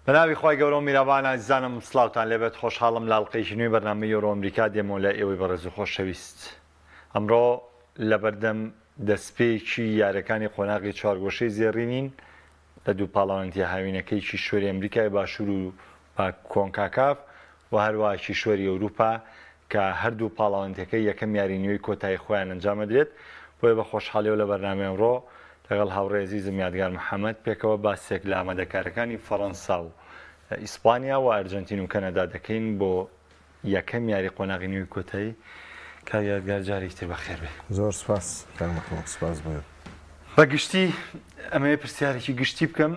بەناوی خۆی گەورە و میرەوان ئازیزانم سڵاوتان لێبێت خۆشحاڵم لاڵقەیەکی نوێی بەرنامەی یۆرۆ ئەمریکا دێمەوە لە ئێوەی بەڕێز و خۆشەویست. ئەمڕۆ لە بەردەم دەستپێکی یاریەکانی قۆناغی چوارگۆشەی زێڕینین لە دوو پاڵەوەندی هاوینەکەیکی شوێری ئەمریکای باشوور و کۆنکاکاف و هەروەها شوێری ئەوروپا کە هەردوو پاڵەوەندەکەی یەکەم یارینەوەی کۆتایی خۆیان ئەنجامە درێت. بۆیە بە خۆشحاڵیەوە لە بەرنامەی ئەمڕۆ لەگەڵ هاوڕێی عزیزم یادگار محەممەد پێکەوە باسێک لە ئامادەکارەکانی فەڕەنسا و ئیسپانیا و ئەرجنتین و کەنەدا دەکەین بۆ یەکەم یاری قۆناغی نوێی کۆتایی کا یادگار جارێکی تر بەخێر بێ. زۆر سپاس سپاس بۆ بەگشتی ئەمەیە پرسیارێکی گشتی بکەم.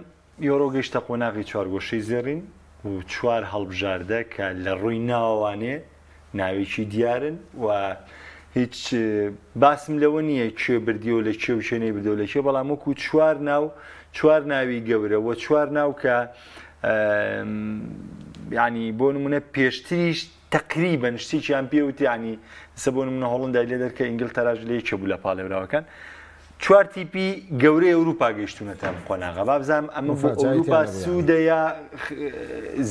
یۆرۆ گەیشتە قۆناغی چوارگۆشەی زێڕین و چوار هەڵبژاردە کە لە ڕووی ناوانێ ناوێکی دیارن و هیچ باسم لەوە نییە کوێ بردیەوە لە کوێ و شوێنەی بردەوە لە کوێ، بەڵام وەکو چوار ناوی گەورە و چوار ناو کە ینی بۆ نمونە پێشتریش تقریبا شتێکیان پێوت، ینی سە بۆ نمونە هۆڵندای لێ دەرکە ئینگلتەراژ لێ چەبوو لە پاڵێراوەکان. چوار تیپی گەورەی ئەوروپا گەیشتونەتە قۆناغا. با بزانم ئەمە بۆ ئەوروپا سوودە یا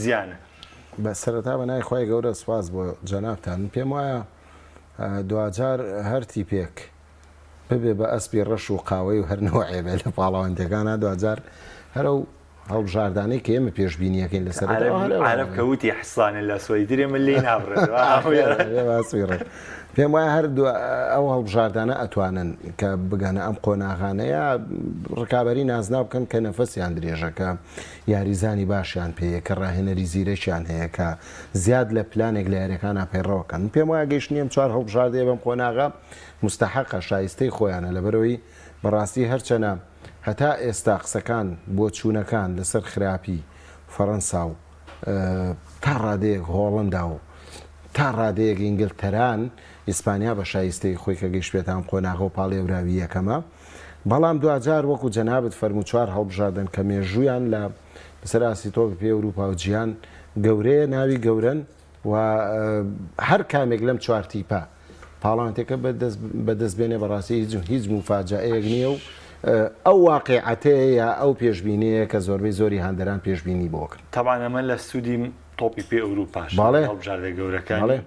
زیانە؟ بە سەرەتا بەنای خۆی گەورە سپاس بۆ جەنابتان. پێم وایە دوجار هەر تیپێک ببێ بە ئەسپی ڕەش و قاوەی و هەرنەوەی بێ لە پاڵەوەندەکانە دوجار هەرە و هەڵبژاردانەی کە ئێمە پێشبینیەکەین لەسەر عەرەب کەوتی حسانە لە سوەیدرێ من لێی نابڕێت. پێم وایە هەردوو ئەو هەڵبژاردانە ئەتوانن کە بگەنە ئەم قۆناغانەیە ڕکابەری نازنا بکەن کە نەفەسیان درێژەکە یاریزانی باشیان پێیە کە ڕاهێنەری زیرەکیان هەیە کە زیاد لە پلانێک لە یاریەکان پەیڕەوەکەن. پێم وایە گەیشتنیم چوار هەڵبژاردەیە بەم قۆناغا مستحقە، شایستەی خۆیانە، لەبەرەوەی بەڕاستی هەرچەنە هەتا ئێستا قسەکان بۆ چوونەکان لەسەر خراپی فەڕەنسا و تا ڕادەیەک هۆڵندا و تا ڕادەیەک ئینگلتەران ئیسپانیا بە شایستەی خۆی کە گەیشتێتان قۆناغە و پاڵێوراوی یەکەمە. بەڵام دوجار وەکو جەنابەت فەرموو چوار هەڵبژاردن کە مێژوویان لە بەسەراسی تۆپی پێ ئەوروپا و جیهان گەورەیە، ناوی گەورن و هەر کامێک لەم چوار تیپە پاڵەوانتێکە بەدەستبێنێ بەڕاستی هیچ موفاجائەیەک نییە و ئەو واقعەتەیە یا ئەو پێشبینەیە کە زۆربەی زۆری هاندەران پێشبینی بۆکەن. تەبان ئەمە لە سوودی تۆپی پێ ئەوروپاش هەڵبژاردە گەورەکانی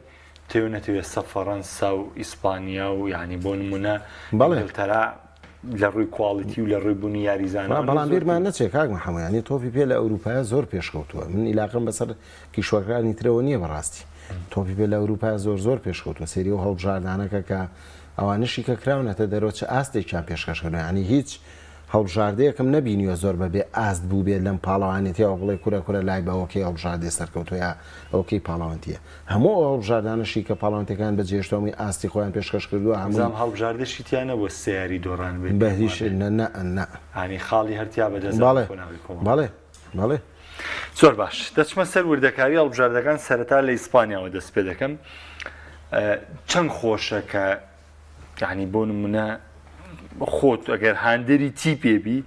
تێو نەتەوێت سە فەڕەنسا و ئیسپانیا و یعنی بۆ نمونە ئینگلتەرا لە ڕووی کواڵیتی و لە ڕووی بوونی یاریزانە. بەڵام بیرمان نەچێت کاک محەممەد، ینی تۆپی پێ لە ئەوروپا زۆر پێشکەوتووە. من ئیلاقم بەسەر کیشوەکانی ترەوە نییە بەڕاستی. تۆپی پێ لە ئەوروپا زۆر پێشکەوتووە. سێری و هەڵبژاردانەکە کە ئەوانشی کە کراونەتە دەرەوە چه ئاستێکیان پێشکەشکردن، ینی هیچ هەڵبژاردەیەکم نەبینیوە زۆر بەبێ ئاست بوو بێت لەم پاڵەوانێتیەوە بڵێ کورە لای بەوەکەی هەڵبژاردەی سەرکەوتوە یا ئەوکەی پاڵەوەندیە. هەموو هەڵبژاردانشی کە پاڵەوانتەکان بە جێشتەوەی ئاستی خۆیان پێشکەش کردووە هەموو هەڵبژاردەشی تیانە بۆ سیاری دۆڕان بێت بە هیچ ینی خاڵی هەرتیا بەدەست. بەڵێ زۆر باش. دەچمە سەر وردەکاری هەڵبژاردەکان. سەرەتا لە ئیسپانیاوە دەست پێ دەکەم. چەند خۆشە کە ینی بۆ نمونە خۆت ئەگەر هاندەری تی پێبی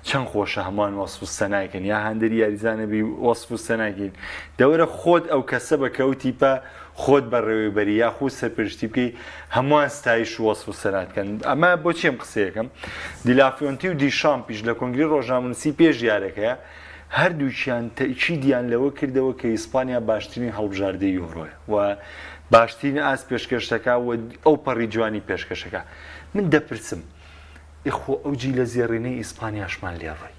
چەند خۆشە هەمووان وەسف و سەنایکن یا هاندەری یاریزانەبی وەسف و سەناکەین دەورە خۆت ئەو کەسە بە کەوتیپە خۆت بەڕێوەبەری یا خۆ سەرپشتی بکەی هەمووان ستایش وەسف و سەناتکەن. ئەمە بۆ چێم قسەیەکەم دیلافیۆنتی و دیشامپیش لە کۆنگری ڕۆژنامەنووسی پێش یارەکەیە هەردووچیان تەکیدیان لەوە کردەوە کە ئیسپانیا باشترین هەڵبژاردەی یۆرۆیە و باشترین ئاست پێشکەشەکە و ئەو پەڕی جوانی پێشکەشەکە. من دەپرسم خۆ ئەوجی لە زێڕینەی ئیسپانیاشمان لێڕێی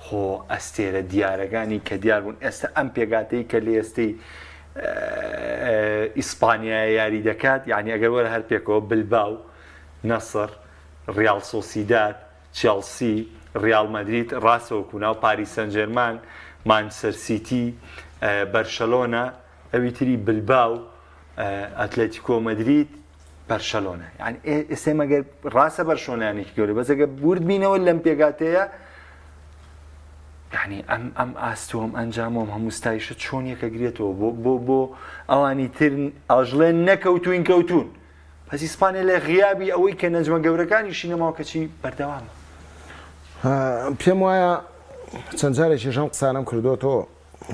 خۆ ئەستێرە دیارەکانی کە دیار بوون ئێستا ئەم پێگاتەی کە لە ئێستەی ئیسپانیا یاری دەکات، یعنی ئەگەر وەرە هەر پێکەوە بلباو، نەسر، ریال سۆسیداد، چێلسی، ریال مەدریت، ڕاستەوەکو ناو پاریس سەن ژێرمان، مانچستەر سیتی، بەرشەلۆنە، ئەوی تری بلباو، ئەتلێتیکۆ مەدریت، بەرشەلۆنە. یعنی ئێستا مەگەر ڕاستە بەرشۆنیانێکی گەورە بەسەگە بورد بینەوە لەم پێگاتەیە یعنی ئەم ئاستۆم ئەنجامۆم هەموو ستایشە چۆنیەکە گرێتەوە بۆ ئەوانی تر ئاژڵێن نەکەوتوین کەوتون. پس ئیسپانیا لە غیابی ئەوەی کە نەجمە گەورەکانیشی نەماوە کەچی بەردەوامە. پێم وایە چەند جارێکی ژەم قسانم کردوەوە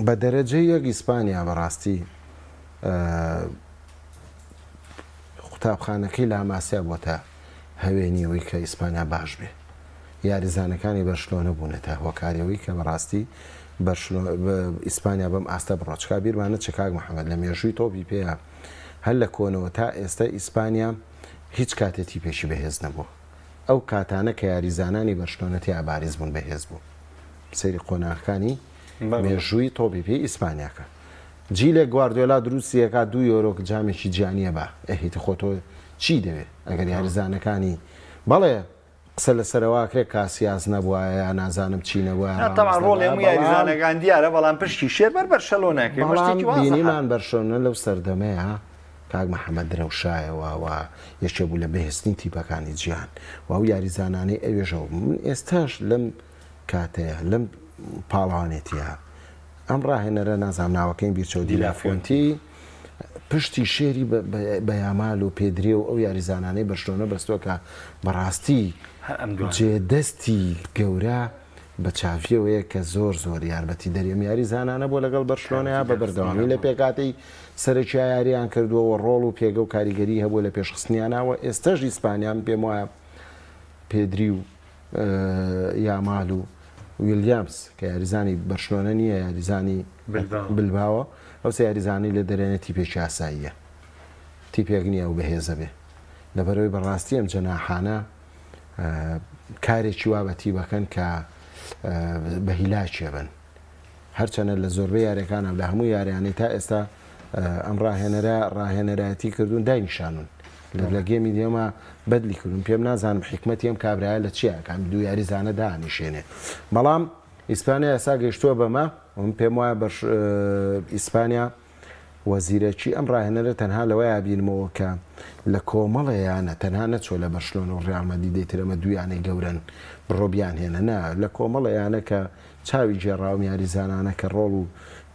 بە دەرەجەی یەک ئیسپانیا بەڕاستی قوتابخانەکەی لە ئاماسیا بۆتە هەوێنیەوەی کە ئیسپانیا باش بێ. یاریزانەکانی بەرشلۆنە بوونەتە هۆکاریەوەی کە بەڕاستی ئیسپانیا بەم ئاستە بڕۆچکا بیرمانە چکاک محەممەد لە مێژووی تۆپی پێە هەر لە کۆنەوە تا ئێستا ئیسپانیا هیچ کاتێتی پێشی بەهێز نەبوو ئەو کاتانە کە یاریزانانی بەرشلۆنەتی ئاباریز بوون بەهێز بوو سەیری قۆناغەکانی مێژووی تۆپی پێی ئیسپانیاکە جیلێک گواردیۆلا دروستیەکە 2 یۆرۆ جامێکی جیانیە بە ئەهیت خۆتۆ چی دەوێت ئەگەر یاریزانەکانی بەڵێ قسە لەسەرەوەکرێک کاسیاز نەبووە یا نازانم چی نەبووە تەمان ڕۆڵ هەموو یاریزانەکان دیارە بەڵام پشتی شێر بەر بەرشەلۆنەکە بینیمان بەرشەلۆنە لەو سەردەمەیە کاک محەممەد درەوشایەوە و یەکێ بوو لە بەهێستنی تیپەکانی جیهان و ئەو یاریزانانەی ئەوێژەوە من ئێستاش لەم کاتەیە لەم پاڵەوانێتیە ئەم ڕاهێنەرە نازام ناوەکەی بیرچەوە دیلافۆنتی پشتی شێری بە یامال و پێدرێ و ئەو یاریزانانەی بەرشلۆنە بەستۆ کە بەڕاستی جێدەستی گەورە بە چاویەوەیە کە زۆر یاربەتی دەرێم یاریزانانە بۆ لەگەڵ بەرشلۆنەیە بە بەردەوامی لە پێکاتی سەرکی یاریان کردووە ڕۆڵ و پێگە و کاریگەری هەبوو لە پێشخستنیانەوە ئێستاژ ئیسپانیان پێم وایە پێدری و یامال و ویلیامس کە یاریزانی بەرشلۆنە نییە یاریزانی بلباوە ئەو سە یاریزانی لە دەرێنێتی پێکی ئاساییە تیپێک نییە و بەهێزە بێ لەبەرەوەی بەڕاستی ئەم جەناحانە کارێکی وابەتی بەکەن کە بە هیلاچێ بن هەرچەنە لە زۆربەی یاریەکانە لە هەموو یاریانەی تا ئێستا ئەم ڕاهێنەرایەتی کردوون داینیشانون لە گێمی دێمە بەدلی کردون پێم نازانم حکمەتی ئەم کابرایە لە چیە کام دوو یاریزانە دانیشێنێ بەڵام ئیسپانیا ئێستا گەیشتووە بەمە من پێم وایە بە ئیسپانیا وەزیرەکی ئەم ڕاهێنەرە تەنها لەوەی بینمەوە کە لە کۆمەڵەیانە تەنها نەچۆ لە بەرشلۆنە و ڕیالمەدی دەیترەمە دویانەی گەورن بڕۆبیان هێنە نا لە کۆمەڵەیانە کە چاوی جێڕاوم یاریزانانە کە ڕۆڵ و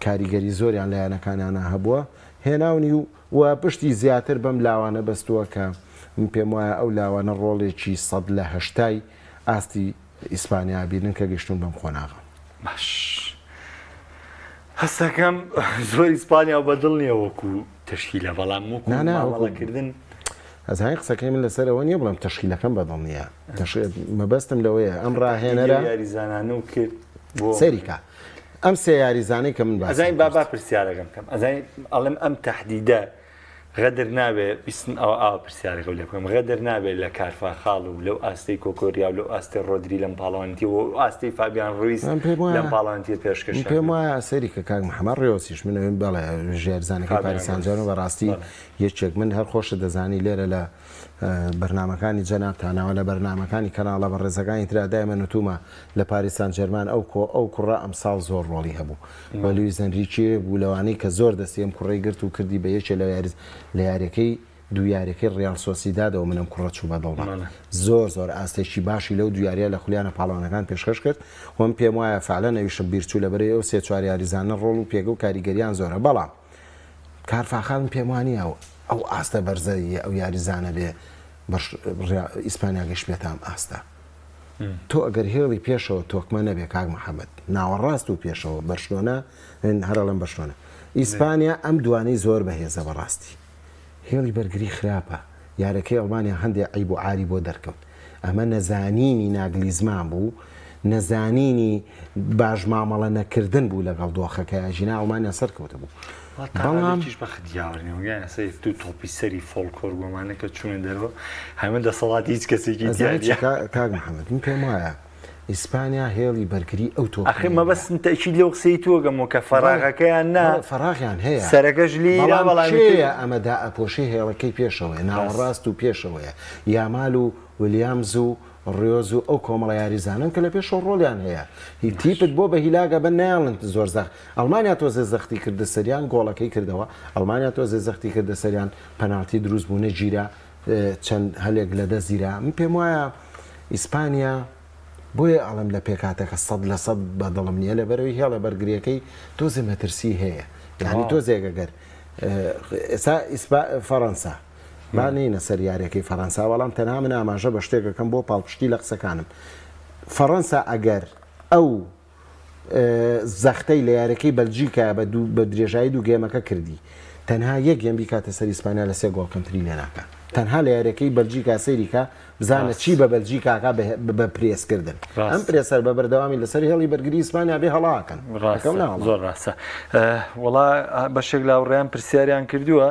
کاریگەری زۆریان لە یانەکانیانە هەبووە هێناونی و پشتی زیاتر بەم لاوانە بەستووە کە من پێم وایە ئەو لاوانە ڕۆڵێکی 100% ئاستی ئیسپانیا بینن کە گەشتون بەم خۆناغە باش هەستەکەم زۆر ئیسپانیا بەدڵ نییە وەکو تشکیلە بەڵام وەکوڵەکردن ئەزانی قسەکەی من لەسەرەوە نییە بڵم تشکیلەکەم بەدڵ نییە مەبەستم لەوەیە ئەم ڕاهێنەرە یاریزانانە و کرد سەریکە ئەم سێ یاریزانەی کە من ئەزانی بابا پرسیارەکەم کەم ئەزانی ئەڵم ئەم تهدیدە غەدر نابێت بیستن ئەو پرسیارەکە لێ بکەم غەدر نابێت لە کارفا خاڵ و لەو ئاستەی کۆکۆریا و لەو ئاستی ڕۆدری لەم پاڵەوانتی و ئاستی فابیان ڕویس لەم پاڵەوانتیە پێشکەش پێم وایە سەریکە کاک محەممەد ڕێوەسیش من بەڵێ ژێرزانەکەی پاریس سان-ژەرمەن بەڕاستی یەکێک من هەر خۆشە دەزانی لێرە لە بەرنامەکانی جەنابتانەوە لە بەرنامەکانی کەناڵە بە ڕێزەکانی ترا دایمە نوتومە لە پاریس سان-ژەرمەن ئەو کوڕە ئەمساڵ زۆر ڕۆڵی هەبوو بە لویس ئەنریکێ بوو لەوانەی کە زۆر دەستی ئەم کوڕەی گرت و کردی بە یەکێ لە یاریەکەی دوو یاریەکەی ڕیال سۆسیدادەوە منم کوڕە چوو بەدڵدا زۆر ئاستێکی باشی لەو دویاریە لە خولیانە پاڵەوانەکان پێشکەش کرد خۆم پێم وایە فعلا نەویشە بیرچوو لەبەرەوەی ئەو سێ چوار یاریزانە ڕۆڵ و پێگە و کاریگەریان زۆرە بەڵام کارفاخان پێم وانیە ئەو ئاستە بەرزەیە ئەو یاریزانە بێ ئیسپانیا گەشت بێتام ئاستا تۆ ئەگەر هێڵی پێشەوە تۆکمە نەبێ کاک محەممەد ناوەڕاست و پێشەوە بەرشلۆنە هەرەڵم بەرشلۆنە ئیسپانیا ئەم دوانەی زۆر بەهێزە بەڕاستی هێڵی بەرگری خراپە یارەکەی ئەڵمانیا هەندێک عیب و عاری بۆ دەرکەوت ئەمە نەزانینی ناگلیزمان بوو نەزانینی باش مامەڵە نەکردن بوو لەگەڵ دۆخەکە یاژینا ئەڵمانیا سەرکەوتە بوو بەڵامش بە خدیاوەرنەوەگەی ئەسەی دوو تۆپی سەری فۆلکۆر بۆمانە کە چوونە دەرەوە هەمە دەسەڵاتی هیچ کەسێکی کاک محەممەد من پێم وایە ئیسپانیا هێڵی بەرگری ئەو تۆ ئەخی مەبەستن تەکی لێو قسەی تۆگەمەوە کە فەراغەکەیان نا فەراغیان هەیە سەرەکەش لیرا بەڵامەیە ئەمەدا ئەپۆشی هێڵەکەی پێشەوەی ناوەڕاست و پێشەوەیە یامال و ویلیامز و ڕێۆز و ئەو کۆمەڵە یاریزانن کە لە پێشەوە ڕۆڵیان هەیە هی تیپت بۆ بە هیلاگە بە ناڵن زۆر زەخ ئەڵمانیا تۆزێ زەختی کردە سەریان گۆڵەکەی کردەوە ئەڵمانیا تۆزێ زەختی کردە سەریان پەنالتی دروست بوونە گیرا چەند هەلێک لە دەزیرا من پێم وایە ئیسپانیا بۆیە ئەڵم لە پێکاتەکە 100% بەدڵم نییە لەبەرەوەی هێڵە بەرگریەکەی تۆزێ مەترسی هەیە یعنی تۆزێگەگەر ئێستا فەڕەنسا با نینە سەر یاریەکەی فەڕەنسا وەڵام تەنها من ئاماژە بە شتێکەکەم بۆ پاڵپشتی لە قسەکانم فەڕەنسا ئەگەر ئەو زەختەی لە یاریەکەی بەلجیکا بە درێژایی دوو گێمەکە کردی تەنها یەک گێم بیکاتە سەر ئیسپانیا لە 3 گۆڵ کەمتری لێ ناکات تەنها لە یاریەکەی بەلجیکا سەیریکە بزانە چی بە بەلجیکاکە بە پرێسکردن ئەم پرێسەر بە بەردەوامی لەسەر هێڵی بەرگری ئیسپانیا بێ هەڵاکەن زۆر ڕاستە وڵا بەشێک لاوڕێیان پرسیاریان کردووە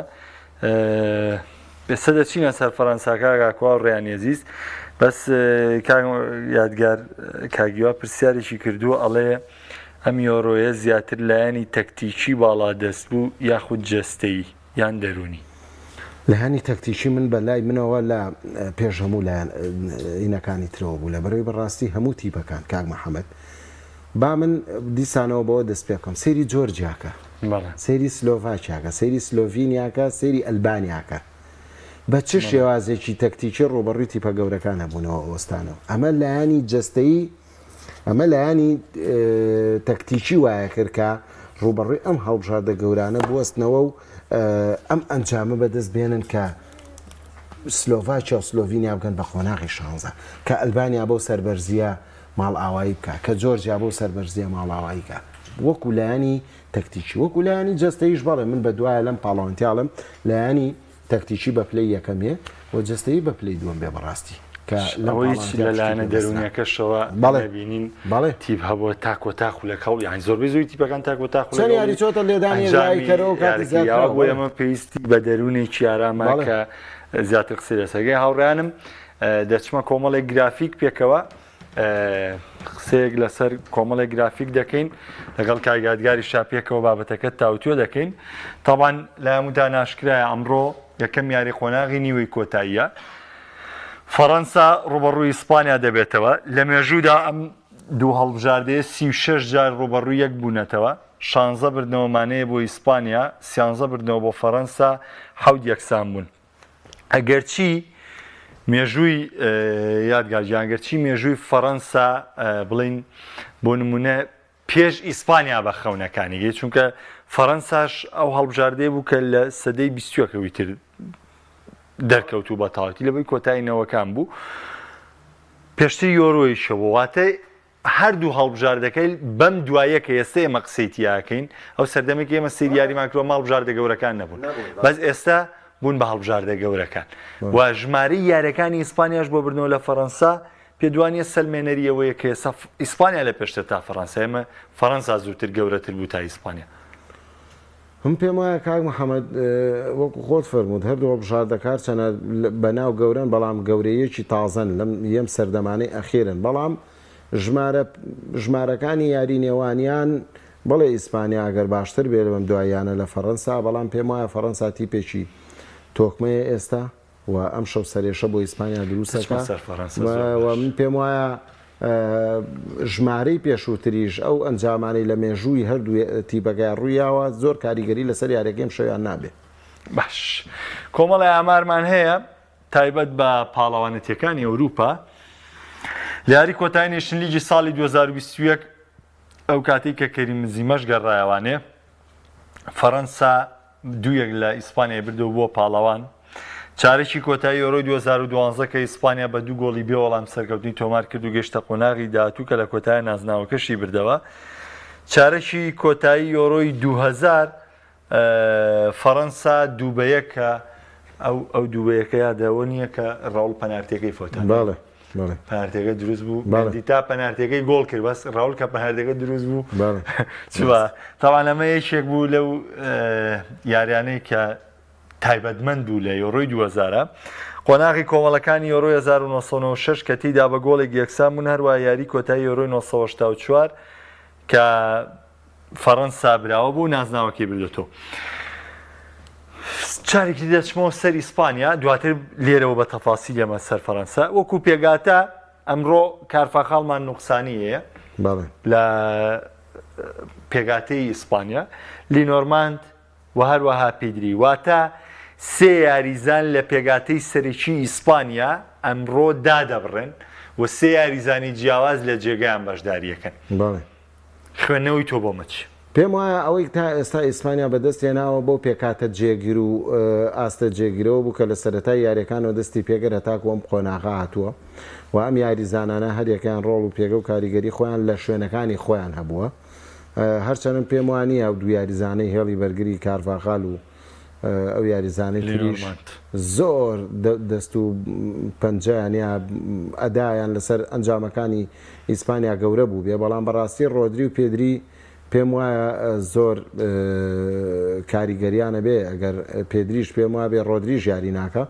ئێستا دەچینە سەر فەڕەنساکە کوا ڕێیان ێزیز بەس یادگار کاگیوا پرسیارێکی کردووە ئەڵێ ئەم یۆرۆیە زیاتر لایەنی تەکتیکی باڵا دەست بوو یاخود جەستەیی یان دەرونی لەهانی تەکتیکی من بە لای منەوە لە پێش هەموو لایەن ئینەکانی ترەوە بوو لە بەرەوەی بەڕاستی هەموو تیپەکان کاک محەممەد با من دیسانەوە بەوە دەست پێ بکەم سەیری جۆرجیاکە سەیری سلۆڤاکیاکە سەیری سلۆڤینیاکە سەیری ئەلبانیاکە بە چ شێوازێکی تەکتیکی ڕۆبەڕووی تیپە گەورەکان هەبوونەوە ئۆستانەوە ئەمە لایانی جەستەیی ئەمە لایانی تەکتیکی وایە کرد کە ڕوبەڕووی ئەم هەڵبژاردە گەورانە بوەستنەوە و ئەم ئەنجامە بەدەست بێنن کە سلۆڤاکیا و سلۆڤینیا بگەن بە خۆناغی شانزە کە ئەلبانیا بۆ سەربەرزیە ماڵ ئاوایی بکە کە جۆرجیا بۆ سەربەرزیە ماڵ ئاواییکە وەکو لایانی تەکتیکی وەکو لایانی جەستەیش بەڵێ من بە دوایە لەم پاڵەوانتیاڵم لایانی تەکتیکی بە پلەی یەکەمێ و جەستەیی بە پلەی دووەم بێ بەڕاستی ئەوەی لەلایەنە دەرونیەکەشەوە بەڵێبینین تیپ هەبووە تاکۆتاخ لە کەڵ یان زۆربەی زۆری تیپەکان تاکۆتاخ یاری چۆتە لێدانیکەرەوە بۆ ئەمە پێویستی بە دەرونێکی ئارامە کە زیاتر قسەی لەسەرگەی هاوڕیانم دەچمە کۆمەڵێک گرافیک پێکەوە قسەیەک لەسەر کۆمەڵێک گرافیک دەکەین لەگەڵ کاگادگاری شاپێکەوە بابەتەکە تاوتوێ دەکەین تاوان لە هەموودا ناشکرایە ئەمڕۆ یەکەم یاری خۆناغی نیوەی کۆتاییە فەڕەنسا ڕوبەڕووی ئیسپانیا دەبێتەوە لە مێژوودا ئەم دوو هەڵبژاردەیە 36 جار ڕوبەڕووی یەک بوونەتەوە 16 بردنەوەمانەیە بۆ ئیسپانیا 13 بردنەوە بۆ فەڕەنسا 7 یەکسان بوون ئەگەرچی مێژووی یادگاجیانگەرچی مێژووی فەڕەنسا بڵین بۆ نمونە پێش ئیسپانیا بە خەونەکانیگەی چونکە فەڕەنساش ئەو هەڵبژاردەیە بوو کە لە سەدەی 20ەکەوی تر دەرکەوتوو بە تاوەتی لەبەی کۆتایینەوەکان بوو پێشتر یۆرۆیشەوە واتە هەردوو هەڵبژاردەکەی بەم دوایە کە ئێستا ئێمە قسەی تیاکەین ئەو سەردەمێک ئێمە سریاریمان کردووە هەڵبژاردە گەورەکان نەبوون بەس ئێستا بوون بە هەڵبژاردە گەورەکان و ژمارەی یاریەکانی ئیسپانیاش بۆ بردنەوە لە فەڕەنسا پێدوانیە سەلمێنەریەوەیە کە ئێستا ئیسپانیا لە پێشتر تا فەڕەنسا ئێمە فەڕەنسا زووتر گەورەتر بوو تا ئیسپانیا هم پێم وایە کاک محەممەد وەکو خۆت فەرموود هەردوو هەڵبژاردەکار چەنە بەناو گەورن بەڵام گەورەیەکی تازەن لەم یەم سەردەمانەی ئەخێرن بەڵام ژمارەکانی یاری نێوانیان بەڵێ ئیسپانیا ئەگەر باشتر بێ بەم دواییانە لە فەڕەنسا بەڵام پێم وایە فەڕەنسا تیپێکی تۆکمەیە ئێستا و ئەم شەو سەرێشە بۆ ئیسپانیا دروستەکە من پێم وایە ژمارەی پێشووتریش ئەو ئەنجامانی لە مێژووی هەردوو تیپەکەی ڕوویاوە زۆر کاریگەری لەسەر یاریەکەم شەویان نابێ باش کۆمەڵی ئامارمان هەیە تایبەت بە پاڵەوانەتیەکانی ئەوروپا یاری کۆتایی نێشن لیگی ساڵی 2021 ئەو کاتێک کە کەریم بنزیمەش گەڕایەوانێ فەڕەنسا 2-1 لە ئیسپانیا بردەوە بۆ پاڵەوان چارێکی کۆتایی یۆرۆی 2012 کە ئیسپانیا بە 2 گۆڵی بێ وەڵام سەرکەوتنی تۆمار کرد و گەشتە قۆناغی داهاتوو کە لە کۆتایی نازناوەکەشی بردەوە چارێکی کۆتایی یۆرۆی 2000 فەڕەنسا 2-1 کە ئەو 2-1 یادەوە نییە کە ڕاوڵ پەنارتیەکەی فۆتان پەنارتیەکە دروست بوو دیتا پەنارتیەکەی گۆڵ کرد بەس ڕاوڵ کە پەنارتیەکە دروست بوو چوە تاوان ئەمە یەکێک بوو لەو یاریانەی کە تایبەتمەند بوو لە یۆرۆی 2000 قۆناغی کۆمەڵەکانی یۆرۆی 1996 کە تیدا بە گۆڵێک یەکسان بوون هەروە یاری کۆتایی یۆرۆی 1984 کە فەڕەنسا براوە بوو نازناوەکەی بردێتەوە چارێکی دەچمەوە سەر ئیسپانیا دواتر لێرەوە بە تەفاسی لێمە سەر فەڕەنسا وەکو پێگاتە ئەمڕۆ کارفاخاڵمان نوقسانیەیە لە پێگاتەی ئیسپانیا لینۆرماند و هەروەها پێدری واتە سێ یاریزان لە پێگاتەی سەرەکی ئیسپانیا ئەمڕۆ دادەبڕێن و سێ یاریزانی جیاواز لە جێگەیان بەشداریەکەن خوێندنەوەی تۆ بۆ مەچ پێم وایە ئەوەی تا ئێستا ئیسپانیا بەدەست هێناوە بۆ پێکاتە جێگیر و ئاستە جێگیرەوە بوو کە لە سەرەتای یاریەکانەوە دەستی پێگەرە تاکو ئەم قۆناغا هاتووە و ئەم یاریزانانە هەریەکەیان ڕۆڵ و پێگە و کاریگەری خۆیان لە شوێنەکانی خۆیان هەبووە هەرچەندم پێم وانیە ئەو دوو یاریزانەی هێڵی بەرگری کارڤاخال و ئەو یاریزانەی تریش زۆر دەست و پەنجەیانیا ئەدایان لەسەر ئەنجامەکانی ئیسپانیا گەورە بوو بێ بەڵام بەڕاستی ڕۆدری و پێدری پێم وایە زۆر کاریگەریانە بێ ئەگەر پێدریش پێم وایە بێ ڕۆدریش یاری ناکە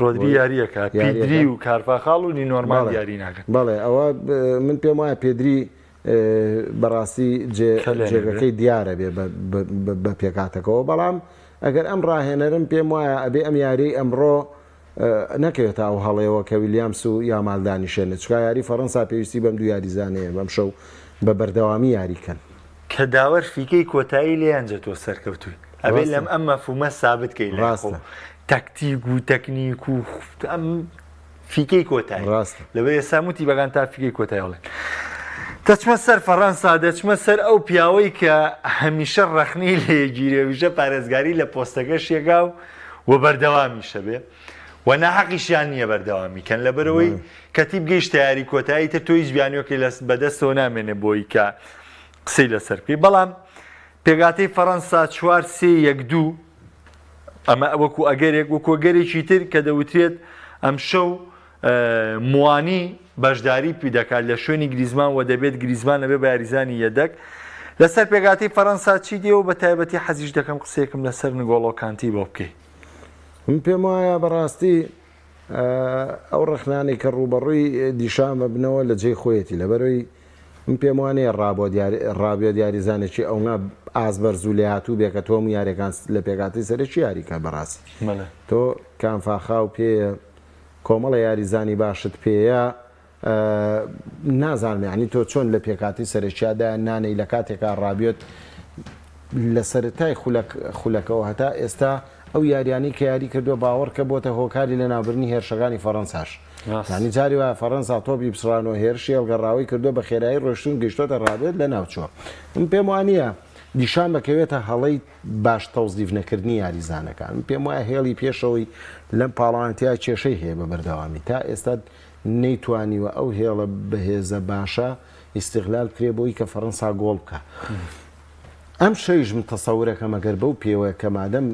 ڕۆدری یاریەکە پیدری و کارفاخاڵ و نینۆرمال یاری ناکەن بەڵێ ئەوە من پێم وایە پێدری بەڕاستی جێگەکەی دیارە بێ بە پێکاتەکەەوە بەڵام ئەگەر ئەم ڕاهێنەرم پێم وایە ئەبێ ئەم یاری ئەمڕۆ نەکەوێت ئەو هەڵەیەوە کە ویلیامس و یا مالدانی شێنێت چکا یاری فەڕەنسا پێویستی بەم دوو یاریزانەیە بەم شەو بە بەردەوامی یاریکەن کە داوەر فیکەی کۆتایی لێیانجە تۆ سەرکەوتووی ئەبێ لەم ئەم مەفهومە سابتکەی ڕاستە تەکتیک و تەکنیک و ئەم فیکەی کۆتایی ڕاستە لەوێ ساموتی بەگان تا فیکەی کۆتایی هەڵێن دەچمە سەر فەڕەنسا دەچمە سەر ئەو پیاوەی کە هەمیشە ڕەخنی لێگیرێویژە پارێزگاری لە پۆستەکە شێگا و بەردەوامیشە بێ و ناحەقیشیان نییە بەردەوامیکەن لەبەرەوەی کەتیب گەیشتە یاری کۆتایی تر تۆ هیچ بیانیۆکەی بەدەستەوە نامێنێ بۆی کە قسەی لەسەر پێی بەڵام پێگاتەی فەڕەنسا 4-3-1-2 ئەمە وەکو ئەگەرێک وەکو گەرێکی تر کە دەوترێت ئەم شەو موانی بەشداری پێ دەکات لە شوێنی گریزمان و دەبێت گریزمان لەبێ بە یاریزانی یەدەک لەسەر پێگاتەی فەڕەنسا چی دێ و بە تایبەتی حەزیش دەکەم قسەیەکم لەسەر نگۆڵۆ کانتی بۆ بکەی من پێم وایە بەڕاستی ئەو ڕخنانی کە ڕوبەڕووی دیشامە بنەوە لە جێی خۆیەتی لەبەرەوەی من پێم وانەیە ڕابێ دیاریزانێکی ئەونا ئازبەرز و لێ هاتوو بێکە تۆم یاریەکان لە پێگاتی سەرەکی یاریکە بەڕاستی تۆ کامفاخا و پێ کۆمەڵە یاریزانی باشت پێەیە نازانانی تۆ چۆن لە پێکاتی سەرچیادا نانەی لە کاتێکا ڕابێت لە سەرەتای خولەکەەوە هەتا ئێستا ئەو یاریانی کە یاری کردو باوەڕ کە بۆتە هۆکاری لە ناوبرنی هێرشەکانی فەڕەنساش ینی جاری وە فەڕەنسا تۆپی پسرانەوە هێرشی هەڵگەڕاوی کردو بە خێرایی ڕۆشتون گەشتۆتە ڕابێت لە ناوچووە من پێم وانە دیشان بەکەوێتە هەڵەی باش تەوزیف نەکردنی یاریزانەکان پێم وایە هێڵی پێشەوەی لەم پاڵانتیا کێشەی هەیە بە بەردەوامی تا ئێستا نەیتوانیوە ئەو هێڵە بەهێزە باشە ئیستیغلال کرێ بۆی کە فەڕەنسا گۆڵ بکە ئەم شەیش من تەسەورەکەم ئەگەر بەو پێوەیە کە مادەم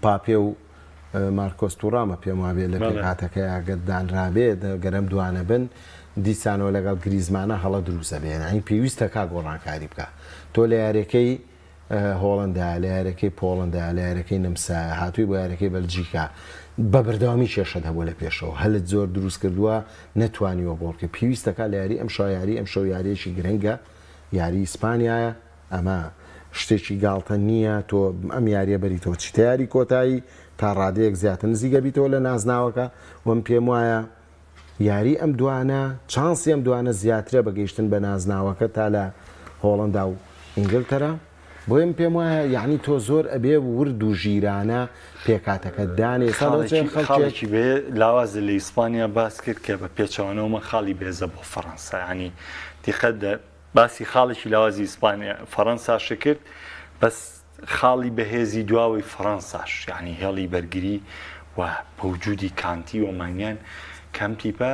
پاپێ و مارکۆس تووڕامە پێم وابێت لە پێکاتەکە ئەگەر دانرابێت گەرم دوانە بن دیسانەوە لەگەڵ گریزمانە هەڵە دروستە بێن ئەین پێویستە کا گۆڕانکاری بکە تۆ لە یارەکەی هۆڵندا لە یارەکەی پۆڵندا لە یارەکەی نمسا هاتووی بۆ یارەکەی بەلجیکا بە بەردەوامی کێشەت هەبوو لە پێشەوە هەلت زۆر دروست کردووە نەتوانیوە بۆڵکە پێویستەکە لە یاری ئەم شایاری ئەم شەو یاریەکی گرنگە یاری ئیسپانیایە ئەمە شتێکی گاڵتە نییە تۆ ئەم یاریە بەریتەوە چیتە یاری کۆتایی تا ڕادەیەک زیاتر نزیگە بیتەوە لە نازناوەکە وەم پێم وایە یاری ئەم دوانە چانسی ئەم دوانە زیاترە بەگەیشتن بە نازناوەکە تا لە هۆڵندا و ئینگلتەرا بۆیم پێم وایە یعنی تۆ زۆر ئەبێ ورد و ژیرانە پێکاتەکە دانێ خاڵێکی بێ لاوازە لە ئیسپانیا باس کرد کە بە پێچەوانەوەمە خاڵی بێزە بۆ فەڕەنسا ینی دیخەت باسی خاڵێکی لاوازی ئیسپانیا فەڕەنساش کرد بەس خاڵی بەهێزی دواوەی فەڕەنساش یعنی هێڵی بەرگری و بەوجودی کانتی و مانیان کەم تیپە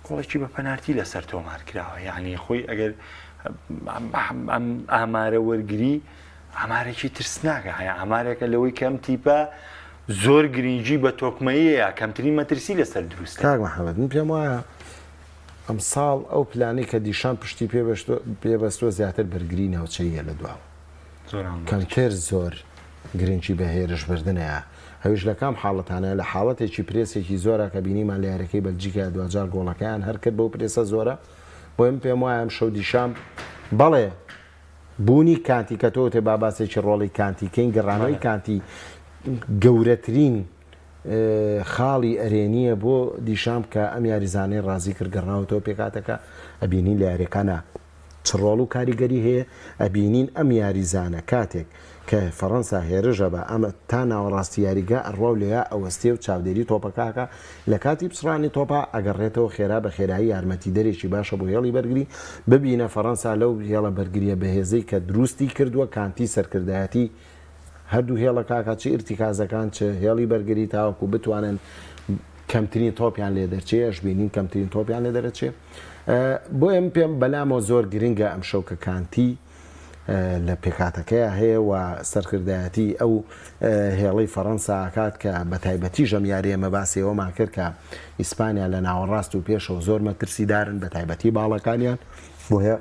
گۆڵێکی بە پەنارتی لەسەر تۆمار کراوە یعنی خۆی ئەگەر ئامارە وەرگری ئامارێکی ترسناکە هەیە ئامارێکە لەوەی کەم تیپە زۆر گرنگجی بە تۆکمەیەیە کەمترین مەترسی لەسەر دروست کاک محەممەد من پێم وایە ئەم ساڵ ئەو پلانەی کە دیشان پشتی پێبەستۆ زیاتر بەرگری ناوچەیە لە دواوە کەمتر زۆر گرنگی بە هێرش بردنەیە هەویش لە کام حاڵەتانە لە حاڵەتێکی پرێسێکی زۆرە کە بینیمان لە یارەکەی بەلجیکا دوجار گۆڵەکەیان هەر کرد بەو پرێسە زۆرە بۆیم پێم وایە ئەم شەو دیشام بەڵێ بوونی کانتی کە تۆ تێ باباسێکی ڕۆڵی کانتیکەین گەڕانەوەی کانتی گەورەترین خاڵی ئەرێنیە بۆ دیشام کە ئەم یاریزانەی ڕازی کرد گەڕناوەتەوە پێکاتەکە ئەبینی لە یاریەکانە چڕۆڵ و کاریگەری هەیە ئەبینین ئەم یاریزانە کاتێک کە فەڕەنسا هێرشە بە ئەمە تا ناوەڕاستی یاریگا ئەڕوا لێە ئەوەستێ و چاودێری تۆپەکەکە لە کاتی پسڕانی تۆپە ئەگەڕێتەوە خێرا بە خێرایی یارمەتی دەرێکی باشە بۆ هێڵی بەرگری ببینە فەڕەنسا لەو هێڵە بەرگریە بەهێزەی کە دروستی کردووە کانتی سەرکردایەتی هەردوو هێڵە کاکە چ ئرتیکازەکان چ هێڵی بەرگری تاوەکو بتوانن کەمترین تۆپیان لێ دەرچێ ئەش بینین کەمترین تۆپیان لێ دەرەچێ بۆ ئەم پێم بەلامەوە زۆر گرنگە ئەم شەو کە کانتی لە پێکاتەکەی هەیە و سەرکردایەتی ئەو هێڵی فەڕەنسا کات کە بە تایبەتی ژەمیاری ئەمە باسیەوەمان کرد کە ئیسپانیا لە ناوەڕاست و پێشەوە زۆر مەترسیدارن بە تایبەتی باڵەکانیان بۆیە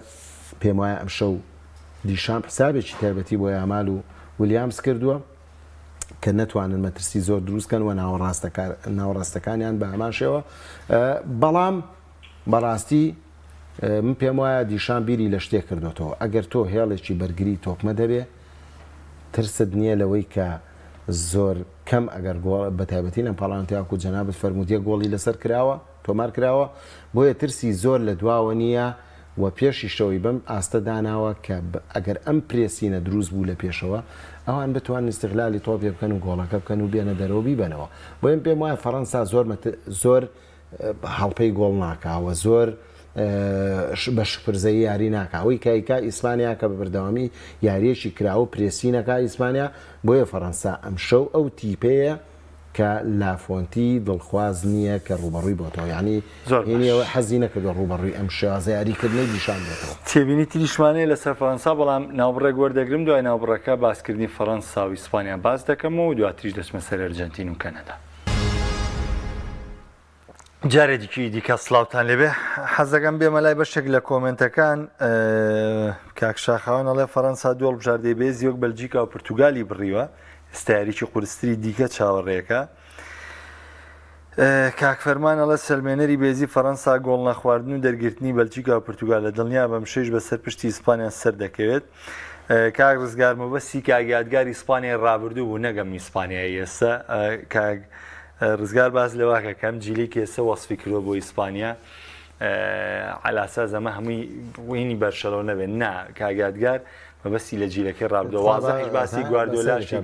پێم وایە ئەم شەو دیشان حسابێکی تایبەتی بۆ ئامال و ویلیامز کردووە کە نەتوانن مەترسی زۆر دروستکەن و ناوەڕاستەکانیان بە هەمان شێوە بەڵام بەڕاستی من پێم وایە دیشان بیری لە شتێک کردوێتەوە ئەگەر تۆ هێڵێکی بەرگری تۆپمە دەبێ ترست نییە لەوەی کە زۆر کەم ئەگەر بە تایبەتی لەم پاڵانتیاکو جەنابەت فەرموودیە گۆڵی لەسەر کراوە تۆمار کراوە بۆیە ترسی زۆر لە دواوە نییە و پێشی شەوەی بەم ئاستە داناوە کە ئەگەر ئەم پرێسینە دروست بوو لە پێشەوە ئەوان بتوان استغلالی تۆ پێ بکەن و گۆڵەکە بکەن و بێنە دەرەوە بیبەنەوە بۆیم پێم وایە فەڕەنسا زۆر هەڵپەی گۆڵ ناکاوە زۆر بە شپرزەی یاری ناکاوەی کایکا ئیسپانیا کە بە بەردەوامی یاریەکی کراوە پرێسینەکە ئیسپانیا بۆیە فەڕەنسا ئەم شەو ئەو تیپەیە کە لافۆنتی دڵخواز نییە کە ڕوبەڕووی بۆتەوە ینی هینیەوە حەزی نەکردو ڕوبەڕووی ئەم شێوازە یاریکردنەی دیشان بێتەوە تێبینی تریشمانەیە لەسەر فەڕەنسا بەڵام ناوبڕێک وەردەگرم دوای ناوبڕەکە باسکردنی فەڕەنسا و ئیسپانیا باز دەکەمەوە و دواتریش دەچمە سەر ئەرجەنتین و کەنەدا. جارێکی دیکە سلااوان لێبێ حەزەکەم بێمە لای بەشێک لە کۆمنتەکان کاکشاخاوان ئەڵێ فەڕەنسا دۆڵ بژاردەی بێ زیۆک بەلجیکا و پرتوگالی بڕیوە ئێستایاریی قورستری دیکە چاوەڕێەکە کاکفەرمان ئەڵە سلمێنەری بێزی فەڕەنسا گۆڵ نەخواردن و دەرگرتنی بەلجیکا و پرتوگال لە دڵنیا بەم شەش بەسەر پشتی ئیسپانیا سەر دەکەوێت کاک ڕزگار مەبەستی کاگیادگار ئیسپانیای ڕابردوو بوو نەگەم ئیسپانیایی ئێستا ڕزگار باز لەواکە کەم جیلی کێسە وەسفی کردوە بۆ ئیسپانیا علاسا زەمە هەمووی وینی بەرشەلەوە نەبێت نا کاگیادگار مەبەستی لە جیلەکەی ڕابردەوازش باسی گواردیۆلاشی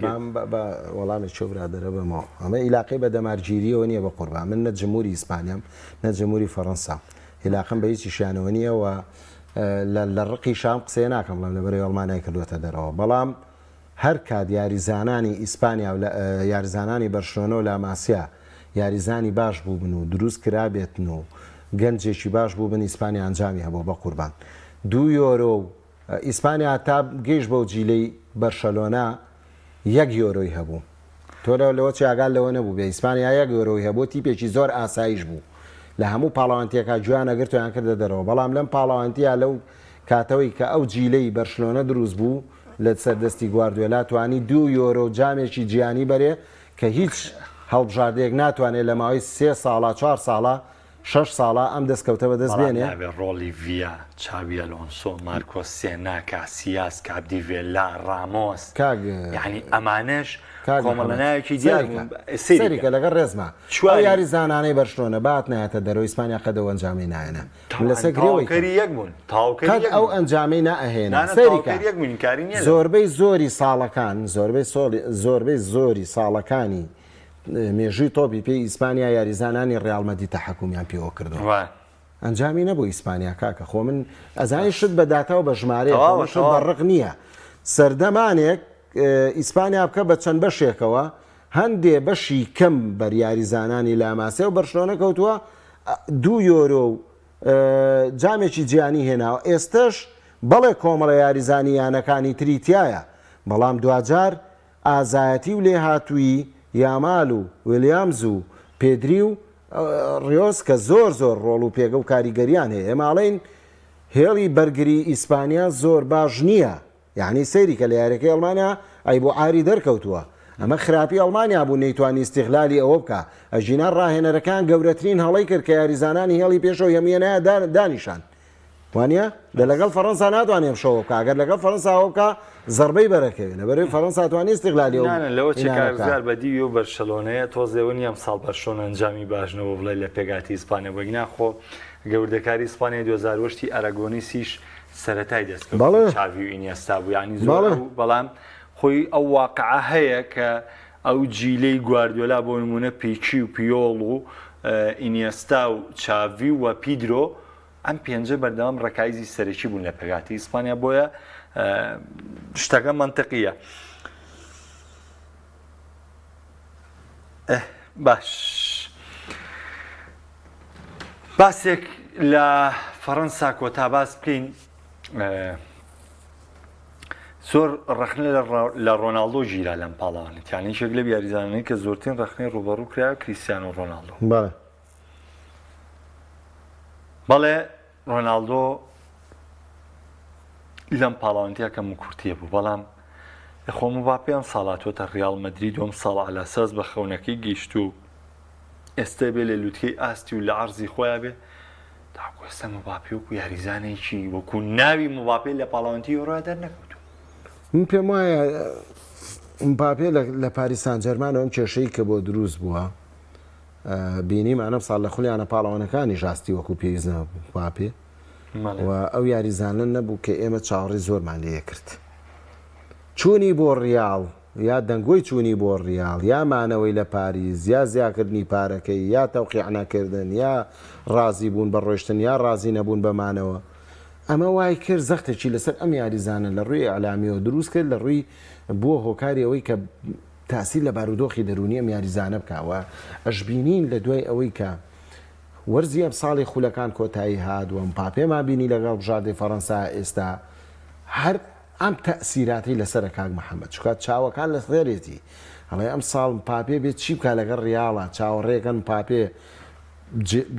وەڵامی چۆ برادرە بمەوە ئەمە عیلاقی بە دەمارگیریەوە نییە بە قوربان من نە جمهوری ئیسپانیام نە جمهوری فەڕەنسا عیلاقم بە هیچی شانەوە نییە و لە ڕقی شام قسەیە ناکەم لەم لەبەرەوەی ئەڵمانای کردوێتە دەرەوە بەڵام هەر کات یاریزانانی ئیسپانیا و یاریزانانی بەرشلۆنە و لاماسیا یاریزانی باش بوو بن و دروست کرابێتن و گەنجێکی باش بوو بن ئیسپانیا ئەنجامی هەبوو بە قوربان 2 یۆرۆ و ئیسپانیا تا گەیشت بەو جیلەی بەرشەلۆنا 1 یۆرۆی هەبوو تۆ لەوە چاگال لەوە نەبوو بێ ئیسپانیا 1 یۆرۆی هەبوو تیپێکی زۆر ئاسایش بوو لە هەموو پاڵاوانتیەکە جوانە گرتویان کردە دەرەوە بەڵام لەم پاڵاوانتیا لەو کاتەوەی کە ئەو جیلەی بەرشلۆنە دروست بوو لە سەردەستی گواردیۆلا توانی 2 یۆرۆ جامێکی جیانی بەرێ کە هیچ هەڵبژاردەیەک ناتوانێت لە ماوەی 3 ساڵە 4 ساڵە 6 ساڵە ئەم دەستکەوتە بەدەست بێنێ ڕۆلی ڤیا چاوی ئەلۆنسۆ مارکۆس سێنا کاسیاس کابدیڤێلا ڕامۆس یعنی ئەمانش کۆمەڵەنایەکی دیارکە لەگەڵ ڕێزمە یاری زانانەی بەرشلۆنە بات نایەتە دەرەوە ئیسپانیا قەدەوە ئەنجامی نایەنە لەسەر گرێوەکەری یەک بوون قەد ئەو ئەنجامی نائەهێنا زۆربەی زۆری ساڵەکان زۆربەی زۆری ساڵەکانی مێژووی تۆپی پێی ئیسپانیا یاریزانانی ڕێڵمەدی تەحەکومیان پێوە کردەوە ئەنجامی نەبوو ئیسپانیا کاکە خۆ من ئەزانی شت بە داتا و بە ژمارە بەڕق نییە سەردەمانێک ئیسپانیا بکە بە چەند بەشێکەوە هەندێ بەشی کەم بەریاریزانانی لاماسێ و بەرشلۆنە کەوتووە 2 یۆرۆ و جامێکی جیانی هێناوە ئێستش بەڵێ کۆمەڵە یاریزانیانەکانی تریتیایە بەڵام دوجار ئازایەتی و لێ هاتووی یامال و ویلیامز و پێدری و ڕیۆز کە زۆر ڕۆڵ و پێگە و کاریگەریان هەیە ئێماڵین هێڵی بەرگری ئیسپانیا زۆر باش نییە یعنی سەیری کە لە یاریەکەی ئەڵمانیا ئەی بۆ ئاری دەرکەوتووە ئەمە خراپی ئەڵمانیا بوو نەیتوانی استیغلالی ئەوە بکە ئەژینان ڕاهێنەرەکان گەورەترین هەڵی کرد کە یاریزانانی هێڵی پێشەوە هەمیێنەیە دانیشان وانە لەگەڵ فەڕەنسا ناتوانێ شەوە بکە ئەگەر لەگەڵ فەڕەنساوە بکە زەربەی بەرەکەوێت لەبەرەوەی فەڕەنسا توانی استیغلالی لەوە چکارزار بەدیوی و بەرشەلۆنەیە تۆزێوە نیەم ساڵ بەرشۆن ئەنجامی باشنەوە بڵێ لە پێگاتی ئیسپانیا بۆگینا خۆ گەوردەکاری ئیسپانیا 2010 ئەراگۆنیسیش سەرەتای دەستکەوت چاوی و ئینیەستا بوو ینی زۆر بەڵام خۆی ئەو واقعە هەیە کە ئەو جیلەی گواردیۆلا بۆ نمونە پیچی و پیۆڵ و ئینیەستا و چاوی و پیدرۆ ئەم پێنجە بەردەوام ڕکایزی سەرەکی بوون لە پێگاتی ئیسپانیا بۆیە شتەکە منطقیە. باش باسێک لە فەڕەنسا کۆتا باس بکەین زۆر ڕخنە لە ڕۆناڵدۆ ژیرا لەم پاڵاوانێت یانی شێک لە یاریزانانی کە زۆرترین ڕخنەی ڕوبەڕوو کرا کریستیانۆ ڕۆناڵدۆ بەڵێ ڕۆناڵدۆ لەم پاڵاوانتیا کەم و کورتیە بوو بەڵام خۆم باپیان ساڵاتۆتە ڕیاڵ مەدرید دۆم ساڵ ئالاساس بە خەونەکەی گەیشت و ئێستا بێ لە لووتکەی ئاستی و لە عەرزی خۆیان بێ تاکو ئێستا مباپێ وەکو یاریزانێکی وەکو ناوی مباپێ لە پاڵاوانتی ئەوڕۆ دەرنەکەوتووە. من پێم وایە مباپێ لە پاریس سان جەرمانەوە ئەم کێشەی کە بۆ دروست بووە بینیم ئەنەم ساڵ لە خولیانە پاڵەوانەکانی ژاستی وەکو پێویستە مباپێ و ئەو یاریزانە نەبوو کە ئێمە چاوەڕێی زۆرمان لێ کرد. چوونی بۆ ڕیاڵ یا دەنگۆی چوونی بۆ ڕیاڵ یا مانەوەی لە پاریز یا زیاکردنی پارەکەی یا تەوقیعنەکردن یا ڕازی بوون بە ڕۆیشتن یا ڕازی نەبوون بەمانەوە ئەمە وای کرد زەختێکی لەسەر ئەم یاریزانە لە ڕووی ئەعلامیەوە دروست کرد لە ڕووی بۆ هۆکاری ئەوەی کە تاسی لە بارودۆخی دەرونی ئەم یاریزانە بکەوە ئەشبینین لە دوای ئەوەی کە وەرزی ئەم ساڵی خولەکان کۆتایی هاتووە مباپێمان بینی لەگەڵ بژاردەی فەڕەنسا ئێستا هەر ئەم تەسیراتی لەسرە کاک محەممەد چکات چاوەکان لە سێرێتی هەڵێ ئەم ساڵ مباپێ بێت چی بکە لەگەڵ ڕیاڵە چاوەڕێەکەن مباپێ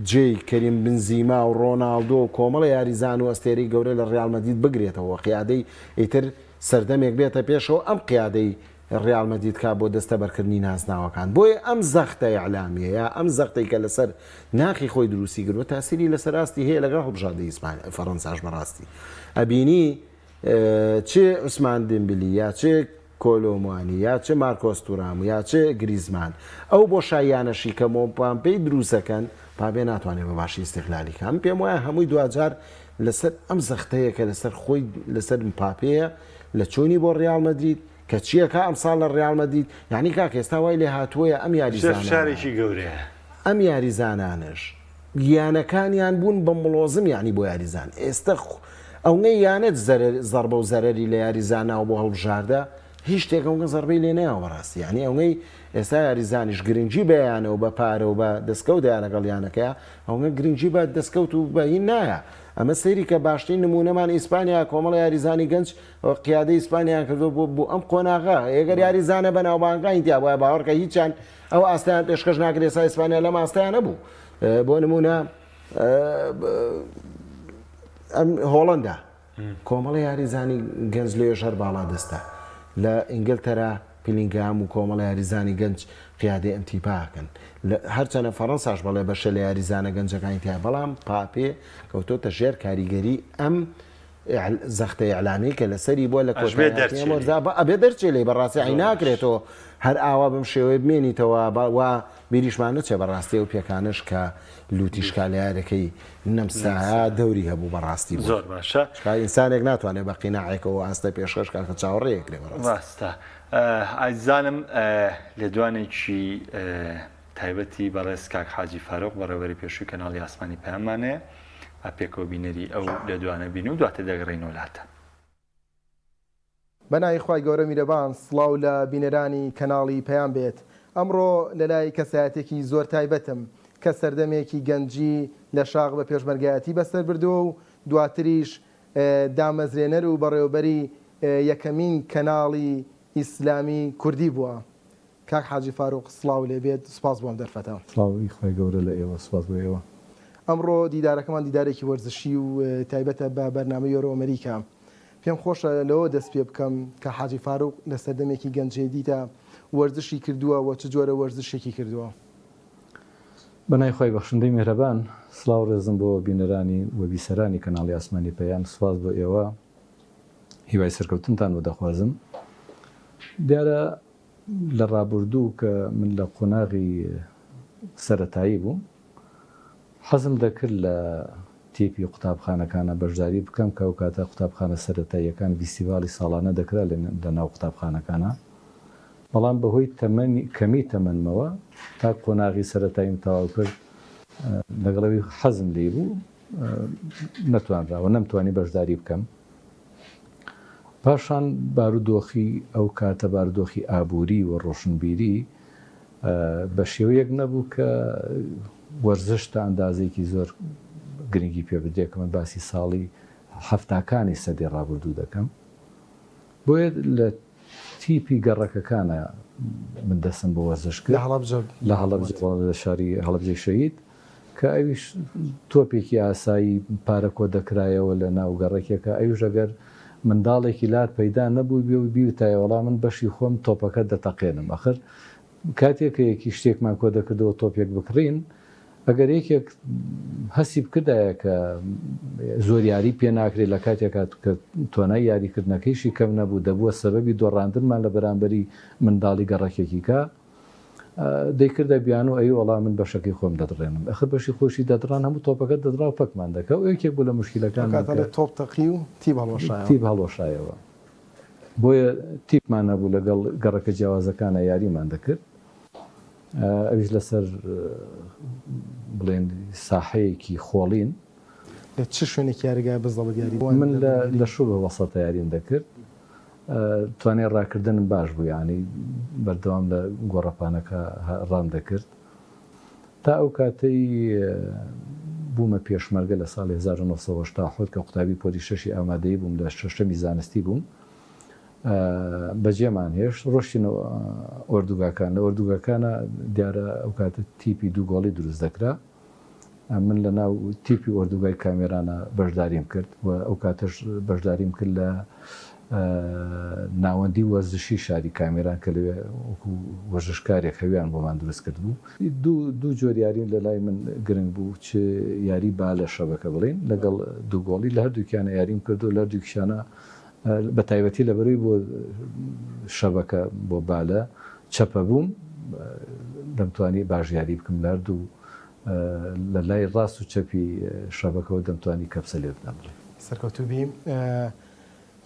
جێی کەریم بنزیما و ڕۆناڵدۆ و کۆمەڵە یاریزان و ئەستێرەی گەورە لە ڕیاڵ مەدید بگرێتەوە قیادەی ئیتر سەردەمێک بێتە پێشەوە ئەم قیادەی ڕیاڵ مەدید کا بۆ دەستە بەرکردنی نازناوەکان بۆیە ئەم زەختە ئەعلامیە یا ئەم زەختەی کە لەسەر ناخی خۆی دروستی کردوە تاسیری لەسەر راستی هەیە لەگەڵ هەڵبژاردەی ئیسپانیا فەڕەنساش بەڕاستی ئەبینی چێ عوسمان دێمبیلی یا چێ کۆلۆموانی یا چه مارکۆس تورام یا چه گریزمان ئەو بۆ شایانەشی کە مۆپامپەی دروستەکەن پابێ ناتوانێت بە باشی استقلالی کە ئەم پێم وایە هەمووی دوجار لەسەر ئەم زەختەیە کە لەسەر خۆی لەسەر مپاپەیە لە چۆنی بۆ ڕیاڵ مەدرید کە چیەکە ئەم ساڵ لە ڕیاڵ مەدید یعنی کاک ئێستا وای لێ هاتووەیە ئەم یاریزانێکی گەورەیە ئەم یاریزانانش گیانەکانیان بوون بە مڵۆزم یعنی بۆ یاریزان ئێستا ئەوەی یانێت زەربە و زەرەری لە یاریزاناوە بۆ هەڵبژاردە هیچ شتێکەوە زەربەی لێ نەیەوە بەڕاستی یعنی ئەوەی ئێستا یاریزانیش گرنگجی بەیانەوە بە پارە و بە دەستکەوت یانەگەڵ یانەکەیە ئەوە گرنگجی بە دەستکەوت و بەهین نایە ئەمە سەیری کە باشترین نمونەمان ئیسپانیا کۆمەڵ یاریزانی گەنج قیادەی ئیسپانیان کردو بۆ ئەم قۆناغا ئێگەر یاریزانە بەناوبانگای تیا بۆە باوەڕکە هیچیان ئەو ئاستیان پێشکەش ناکرێت ئێستا ئیسپانیا لەم ئاستیان نەبوو بۆ نمونە هۆڵەندا کۆمەڵی یاریزانی گەنج لێ ژەر باڵا دەستە لە ئینگلتەرا پیلینگام و کۆمەڵی یاریزانی گەنج قیادەی ئەمتیپاکەن هەرچەنە فەڕەنساش بەڵێ بەشە لە یاریزانە گەنجەکانی تیا بەڵام پاپێ کەوتۆتە ژێر کاریگەری ئەم زەختەی ئەعلامی کە لەسەری بۆ لە کۆژدا ئەبێ دەرچێ لێ بەڕاستی ئەی ناکرێتەوە هەر ئاوا بم شێوەیە بمێنیتەوە وا بیریشمانە چێ بەڕاستی و پێکانش کە لوتیشکالیارەکەی نەمساها دەوری هەبوو بەڕاستی زۆر باشە ئینسانێک ناتوانێت بە قیناعێکەوە ئاستە پێشکەش کاکە چاوەڕێیەکرێ ڕاستە ئازانم لە دوانێکی تایبەتی بەڕێز کاک حاجی فارۆق بەڕێوەری پێشووی کەناڵی ئاسمانی پەیامانەیە پێکەوە بینەری ئەو لە دوانە بین و دواتە دەگەڕێین وڵاتە بەنای خوای گەورە میرەبان سڵاو لە بینەرانی کەناڵی پەیام بێت ئەمڕۆ لە لای کەسایەتێکی زۆر تایبەتم کە سەردەمێکی گەنجی لە شاغ بە پێشمەرگایەتی بەسەر بردووە و دواتریش دامەزرێنەر و بەڕێوەبەری یەکەمین کەناڵی ئیسلامی کوردی بووە کاک حاجی فاروق سڵاو لێبێت سپاس بۆم دەرفەتە سڵاوی خوای گەورە لە ئێوە سپاس بۆ ئێوە ئەمڕۆ دیدارەکەمان دیدارێکی وەرزشی و تایبەتە بە بەرنامەی یۆرۆ ئەمریکا پێم خۆشە لەوە دەست پێ بکەم کە حاجی فاروق لە سەردەمێکی گەنجێ دیتە وەرزشی کردووە و چ جۆرە وەرزشێکی کردووە بەنای خۆی بەخشندەی مێرەبان سڵاو ڕێزم بۆ بینەرانی و بیسەرانی کەناڵی ئاسمانی پەیام سپاس بۆ ئێوە هیوای سەرکەوتنتان بۆ دەخوازم دیارە لە ڕابردوو کە من لە قۆناغی سەرەتایی بوو حەزم دەکرد لە تێپی قوتابخانەکانە بەشداری بکەم کە ئەو کاتە قوتابخانە سەرەتاییەکان فیستیڤالی ساڵانە دەکرا لە ناو قوتابخانەکانە بەڵام بەهۆی کەمی تەمەنمەوە تا قۆناغی سەرەتاییم تەواو کرد لەگەڵەوەی حەزم لێ بوو نەتوانراوە نەمتوانی بەشداری بکەم پاشان بارودۆخی ئەو کاتە بارودۆخی ئابووری و ڕۆشنبیری بە شێوەیەک نەبوو کە وەرزش تا ئەندازێکی زۆر گرنگی پێ بدرێت کە من باسی ساڵی هەفتاکانی سەدەی ڕابردوو دەکەم بۆیە لە تیپی گەڕەکەکانە من دەستم بۆ وەرزش کرد لە هەڵەبجە لە شاری هەڵەبجەی شەهید کە ئەویش تۆپێکی ئاسایی پارە کۆ دەکرایەوە لە ناو گەڕێکێکە ئەویش ئەگەر منداڵێکی لات پەیدا نەبوو بێ و بیوتایە وەڵام من بەشی خۆم تۆپەکە دەتەقێنم ئەخر کاتێکە یەکی شتێکمان کۆ دەکردەوە تۆپێک بکڕین ئەگەر یەکێک هەسی بکردایە کە زۆر یاری پێ ناکرێت لە کاتێکا کە تۆنای یاریکردنەکەیشی کەم نەبوو دەبووە سەبەبی دۆڕاندنمان لە بەرامبەری منداڵی گەڕەکێکی کە دەیکردە بیان و ئەی وەڵام من بەشەکەی خۆم دەدڕێنم ئەخ بەشی خۆشی دەدران هەموو تۆپەکە دەدرا و پەکمان دەکە و یەکێک بوو لە مشکلەکان تۆپ تەقی و تیب هەڵۆشایەوە بۆیە تیپمان نەبوو لەگەڵ گەڕەکە جیاوازەکانە یاریمان دەکرد ئەویش لەسەر بڵێن ساحەیەکی خۆڵین لە چ شوێنێک یاریگای بزەڵ دیاری من لە شوو بە وەسەتە یاریم دەکرد توانێت ڕاکردنم باش بوو ینی بەردەوام لە گۆڕەپانەکە ڕام دەکرد تا ئەو کاتەی بوومە پێشمەرگە لە ساڵی 1970 کە قوتابی پۆلی شەشی ئامادەیی بووم لە شەشەمی زانستی بووم بەجێمان هێشت ڕۆشتینەوە ئۆردوگاکان لە ئۆردوگاکانە دیارە ئەو کاتە تیپی دوو گۆڵی دروست دەکرا من لە ناو تیپی ئۆردوگای کامێرانە بەشداریم کرد و ئەو کاتەش بەشداریم کرد لە ناوەندی وەرزشی شاری کامێران کە لەوێ وەرزشکارێک هەویان بۆمان دروست کرد بوو دوو جۆر یارین لە لای من گرنگ بوو چ یاری با لە شەبەکە بڵین لەگەڵ دوو گۆڵی لە هەردووکیانە یاریم کرد و لە هەردووکیشانە بە تایبەتی لە بەروی بۆ شەبەکە بۆ بالە چەپە بووم دەمتوانی باژیاری بکەم لە هەردوو لە لای ڕاست و چەپی شەبەکەەوە دەمتوانی کەپسە لێ بدەمڕێ سەرکەوتوبی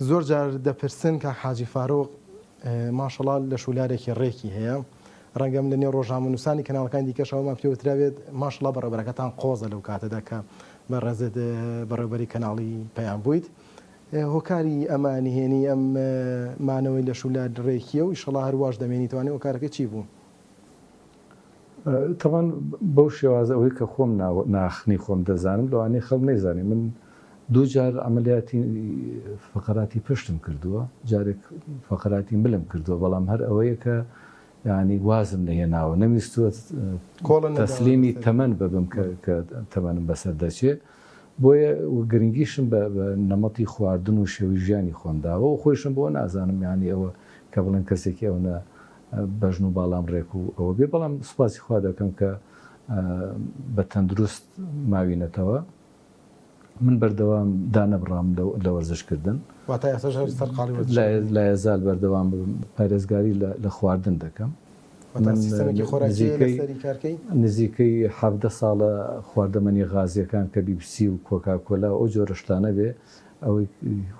زۆر جار دەپرسن کە حاجی فارۆق ماشەڵا لە شولارێکی ڕێکی هەیە ڕەنگەم لە نێو ڕۆژنامەنووسانی کەناڵەکانی دیکەشەوەمان پێوتراوێت ماشەڵا بەڕێبەرەکەتان قۆزە لەو کاتەدا کە بە ڕێزت بەڕێوەبەری کەناڵی پەیام بوویت هۆکاری ئەمانی هێنی ئەم مانەوەی لە شولار ڕێکیە و ئیشەڵا هەرواش دەمێنیتوانێت هۆکارەکە چی بوو؟ تەوان بەو شێوازە ئەوەی کە خۆم ناخنی خۆم دەزانم لەوانەیە خەڵک نەیزانێ من دوو جار ئەمەلیاتی فقراتی پشتم کردووە جارێک فقراتی ملم کردووە بەڵام هەر ئەوەیە کە یعنی وازم نەهێناوە نەویستووە تەسلیمی تەمەن ببم کە تەمەنم بەسەر دەچێت بۆیە گرنگیشم بە نەمەتی خواردن و شێوی ژیانی خۆمداوە و خۆشم بۆ نازانم یانی ئەوە کە بڵێن کەسێکی ئەوە بەژن و باڵام ڕێک و ئەوە بێ بەڵام سوپاسی خوا دەکەم کە بە تەندروست ماوینەتەوە من بەردەوام دانەبڕام لە وەرزشکردن لە ێزال بەردەوام پارێزگاری لە خواردن دەکەم نزیکەی 17 ساڵە خواردەمەنی غازیەکان کە بیبسی و کۆکاکۆلا ئەو جۆرەشتانە بێ ئەوەی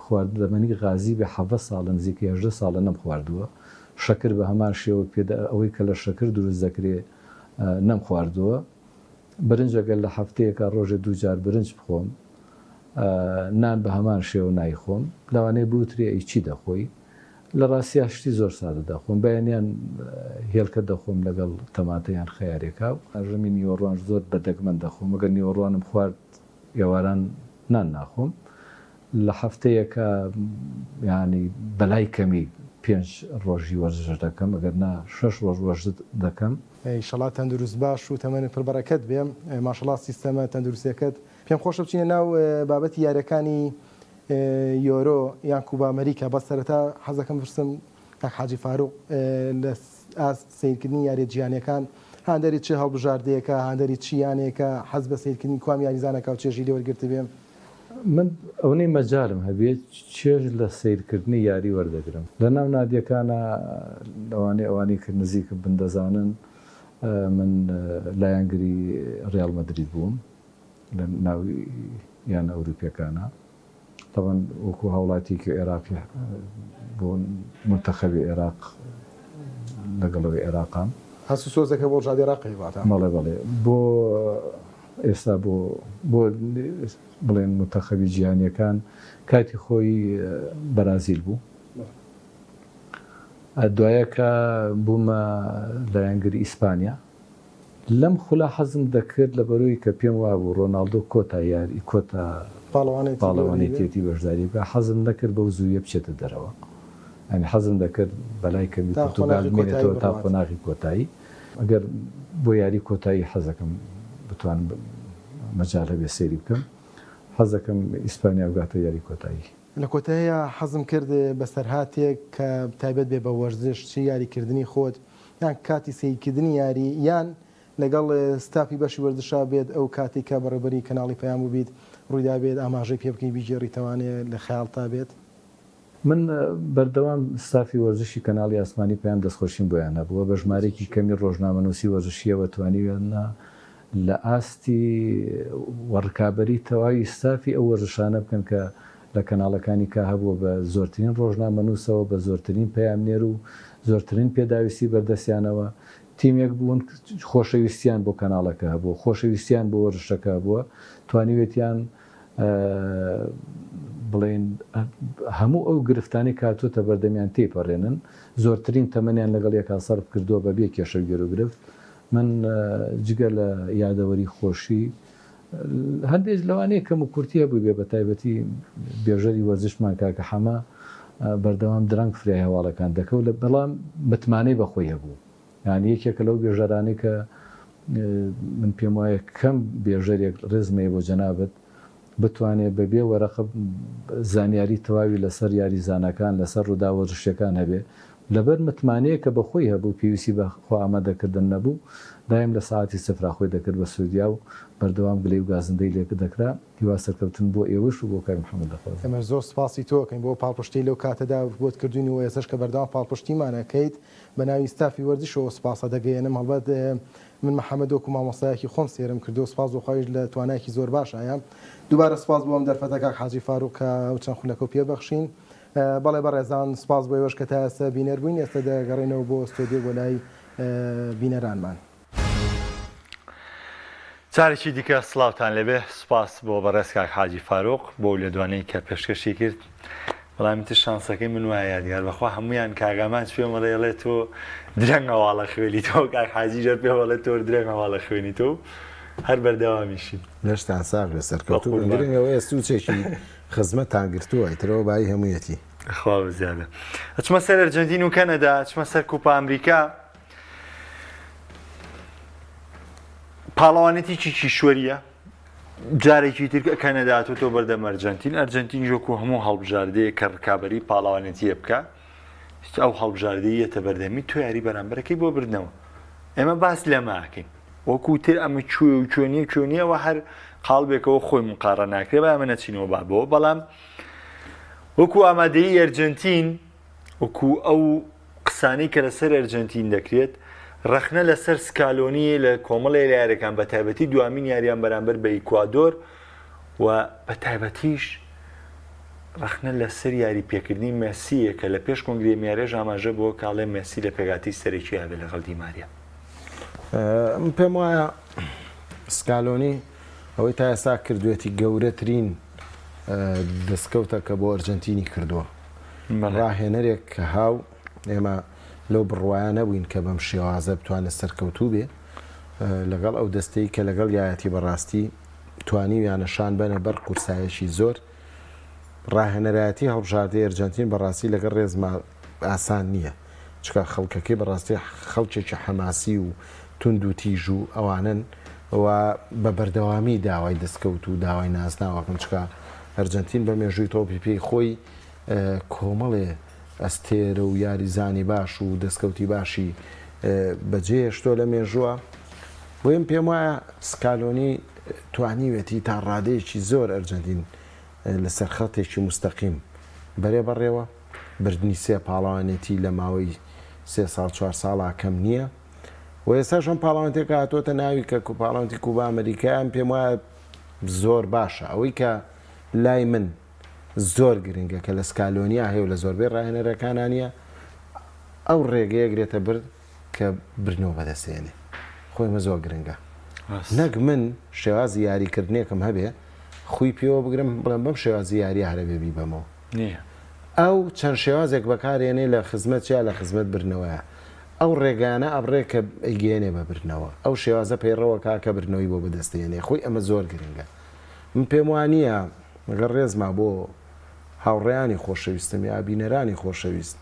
خواردەمەنی غازی بێ 7 ساڵە نزیکە 18 ساڵە نەم خواردووە شەکر بە هەمان شێوە پێدا ئەوەی کە لە شەکر دروست دەکرێت نەم خواردووە برنج ئەگەر لە هەفتەیەکە ڕۆژێ دوو جار برنج بخۆم نان بە هەمان شێوە نایخۆم لەوانەیە بوتری ئەی چی دەخۆی لە ڕاستیا شتی زۆر سادە دەخۆم بەیانیان هێلکە دەخۆم لەگەڵ تەماتەیان خەیارێکا و ڕژەمی نیوەڕوان زۆر بەدەگمەن دەخۆم ئەگەر نیوەڕوانم خوارد ئێواران نان ناخۆم لە هەفتەیەکە ینی بەلای کەمی 5 ڕۆژی وەرزش دەکەم ئەگەر نا 6 ڕۆژ وەرز دەکەم ئیشەڵا تەندروست باش و تەمەنی پڕبەرەکەت بێم ماشەڵا سیستەمە تەندروستیەکەت پێم خۆشە بچینە ناو بابەتی یاریەکانی یۆرۆ یان کوبا ئەمریکا بە سەرەتا حەزەکەم پرسم کاک حاجی فاروق لە سیرکردنی یاریە جیهانیەکان هەندێری چه هەڵبژاردەیەەکە هەندێری چیانێکە حەز بە سیرکردنی کوام یاریزانەکە و چێژی لێ وەرگرت بێم من ئەوەی مەجارم هەبێت چێژ لە سیرکردنی یاری وەردەگرم لە ناو نادیەکانە ئەوانەی کە نزیکە بندەزانن من لایەنگری ڕیال مەدرید بووم لە ناوی یان ئەوروپیەکانە طبعا وەکو هاوڵاتێکی عێراقی بۆ منتەخەبی عێراق لەگەڵەوەی عێراقام هەست و سۆزەکە بۆ ژادی عێراقی واتە بەڵێ بەڵێ بۆ ئێستا بۆ بڵێن منتەخەبی جیهانیەکان کاتی خۆی بەرازیل بوو دوایەکە بوومە لایەنگری ئیسپانیا لەم خولا حەزم دەکرد لە بەرۆی کە پێم وابوو ڕۆناڵدۆ کۆتا یاری کۆتا پاڵەوانێتێتی بەشداری بکە حەزم نەکرد بەو زوویە بچێتە دەرەوە ئەنی حەزم دەکرد بەلای کەمی تا پورتوگال خۆناغی بمێنێتەوە کۆتایی تا بڕوات. خۆناغی کۆتایی ئەگەر بۆ یاری کۆتایی حەزەکەم بتوانم مەجال هەبێ سێری بکەم حەزەکەم ئیسپانیا بگاتە یاری کۆتایی. لە کۆتاییە حەزم کرد بە سەرهاتێک کە تایبەت بێ بە وەرزش چی یاریکردنی خۆت یان کاتی سیرکردنی یاری یان لەگەڵ ستافی بەشی وەرزشا بێت ئەو کاتێک کە بەڕێبەری کەناڵی پەیام بێت ڕوویدا بێت ئاماژەی پێ بکەی بیجێڕیتەوانێت لە خەیاڵتا بێت. من بەردەوام ستافی وەرزشی کەناڵی ئاسمانی پێیان دەستخۆشیم بۆیان هەبووە بە ژمارێکی کەمی ڕۆژنامەنووسی وەرزشیەوە توانیوێنە لە ئاستی وەڕکابەری تەواوی ستافی ئەو وەرزشانە بکەن کە لە کەناڵەکانی کا هەبووە بە زۆرترین ڕۆژنامەنووسەوە بە زۆرترین پەیامنێر و زۆرترین پێداویستی بەردەستیانەوە تیمێک بوون خۆشەویستیان بۆ کەناڵەکە هەبووە خۆشەویستیان بۆ وەرزشەکە بووە توانیوێتیان بڵێن هەموو ئەو گرفتانی کاتوتە بەردەمیان تێپەڕێنن زۆرترین تەمەنیان لەگەڵ یەکا سەرف کردووە بەبێ کێشە گەر و گرفت من جگە لە یادەوەری خۆشی هەندێک لەوانەیە کەم و کورتیە بووی بێ بە تایبەتی بێژەری وەرزشمان کاکە حەما بەردەوام درەنگ فرای هەواڵەکان دەکەوت لە بەڵام متمانەی بەخۆی هەبوو یان یەکێکە لەو بێژەرانی کە من پێم وایە کەم بێژەرێک ڕێزمەیە بۆ جەنابەت بتوانێت بەبێ وەرەقە زانیاری تەواوی لەسەر یاریزانەکان لەسەر ڕوودا وەرزشیەکان هەبێ لەبەر متمانەیە کە بەخۆی هەبوو پێویستی بە خۆ ئامادەکردن نەبوو دایم لە ساعتی سفرا خۆی دەکرد بە سوودیا و بەردەوام گلەی و گازندەی لێک دەکرا هیوا سەرکەوتن بۆ ئێوەش و بۆ کاری محەممەد دەخۆت ئەمە زۆر سپاسی تۆکەین بۆ پاڵپشتی لەو کاتەدا بۆت کردوین و ێسش کە بەردەوام پاڵپشتیمانەکەیت بە ناوی ستافی وەرزشەوە سپاسە دەگەێنم هەڵبەت من محەممەد وەکو مامۆستایەکی خۆم سێرم کردو سپاس و خۆش لە توانایکی زۆر باشایە دووبارە سپاس بۆم دەرفەتەکە حاجی فاروق و چەند خولەکە و پێبەخشین بەڵێ بەڕێزان سپاس بۆ ئێوەش کە تا ئێستا بینەر بووین ئێستا دەگەڕێنەوە بۆ ستۆدیۆ بۆ لای بینەرانمان. جارێکی دیکە سڵاوتان لەبێ سپاس بۆ بەڕێز کاک حاجی فاروق بۆ لە دوانەی کە پێشکەشی کرد بەڵامی تر شانسەکەی من وایە یادگار بەخوا هەمویان کاگامان پێمەڵێڵێت تۆ درەنگ هەواڵە خوێنی تۆ کاک حاجی ژەر پێوەڵێت تۆ درەنگ هەواڵە خوێنی تۆ هەر بەردەوامیشی لەشتان ساغ لە سەرکەوتوگرنگەوە ئێستوچێکی خزمەتان گرتووە ئیترەوە بای هەموویەتی خوا زیادە ئەچمە سەر ئەرجەنتین و کەنەدا ئەچمە سەر کوپا ئەمریکا پاڵەوانێتیی کیشوەریە جارێکی تر کەنەداتۆ تۆ بەردەم ئەرجەنتین ئەرجەنتین ژۆکو هەموو هەڵبژاردەیە کە ڕکابەری پاڵەوانێتیە بکە ئەو هەڵبژاردەیەتە بەردەمی تۆ یاری بەرامبەرەکەی بۆ بردنەوە ئێمە باس لەماکەین وەکو تر ئەمە کوێ و کوێنیەوە هەر قاڵبێکەوە خۆی مقارە ناکرێ بە ئەمە نەچینەوە بابەوە بەڵام وەکو ئامادەی ئەرجەنتین وەکو ئەو قسانەی کە لەسەر ئەرجەنتین دەکرێت ڕەخنە لەسەر سکالۆنیە لە کۆمەڵی یاریەکان بە تایبەتی دوامین یاریان بەرامبەر بە ئیکوادۆر و بە تایبەتیش ڕەخنە لەسەر یاری پێکردنی مەسیە کە لە پێش کۆنگری میارێژ ئاماژە بۆ کاڵێ مەسی لە پێگاتی سەرێکی هەبێت لەگەڵ دیماریا. پێم وایە سکالۆنی ئەوەی تا ئێستا کردوێتی گەورەترین دەستکەوتە کە بۆ ئەرجەنتینی کردووە ڕاهێنەرێک کە هاو ئێمە لەو بڕواە نەبووین کە بەم شێوازە بتوانێت سەرکەوتوو بێ لەگەڵ ئەو دەستەی کە لەگەڵ یایەتی بەڕاستی توانیویانەشان بەنە بەر قورسایەکی زۆر ڕاهێنەرایەتی هەڵبژاردەی ئەرجەنتین بەڕاستی لەگەڵ ڕێزما ئاسان نییە چکە خەڵکەکەی بەڕاستی خەڵکێکی حەماسی و تونند و تیژ و ئەوانن و بە بەردەوامی داوای دەستکەوت و داوای نازناوەکەم چکە ئەرجەنتین بە مێژووی تۆپی پێی خۆی کۆمەڵێ ئەستێرە و یاریزانی باش و دەستکەوتی باشی بەجێشتۆ لە مێژووە بۆیم پێم وایە سکالۆنی توانیوێتی تا ڕادەیەکی زۆر ئەرجەنتین لەسەر خەڵتێکی مستەقیم بەرێ بەڕێوە بردننی سێ پاڵاوانێتی لە ماوەی 3 ساڵ 4 ساڵا کەم نییە و ئێستاشم پاڵاوانتێکە هاتۆتە ناوی کە پاڵاوانتی کوبا ئەمریکایان پێم وایە زۆر باشە ئەوەی کە لای من زۆر گرنگە کە لە سکالۆنیا هەیە و لە زۆربەی ڕاهێنەرەکانانە ئەو ڕێگەیە گرێتە برد کە برنەوە بەدەستێنێ خۆی مە زۆر گرنگە نەک من شێوازی یاریکردنێکم هەبێ خوی پێوە بگرم بڵێم بەم شێوازی یاری هەرەبێبی بەمەوە ئەو چەند شێوازێک بەکارێنێ لە خزمەت یا لە خزمەت برنەوەیە ئەو ڕێگانە ئەبڕێ کە ئەیگەێنێ بە برنەوە ئەو شێوازە پەیڕەوە کاکە برنەوەی بۆ بەدەستێنێ خۆی ئەمە زۆر گرنگە من پێم وانە گەڕ ڕێزما بۆ هاوڕێیانی خۆشەویستم یا بینەرانی خۆشەویست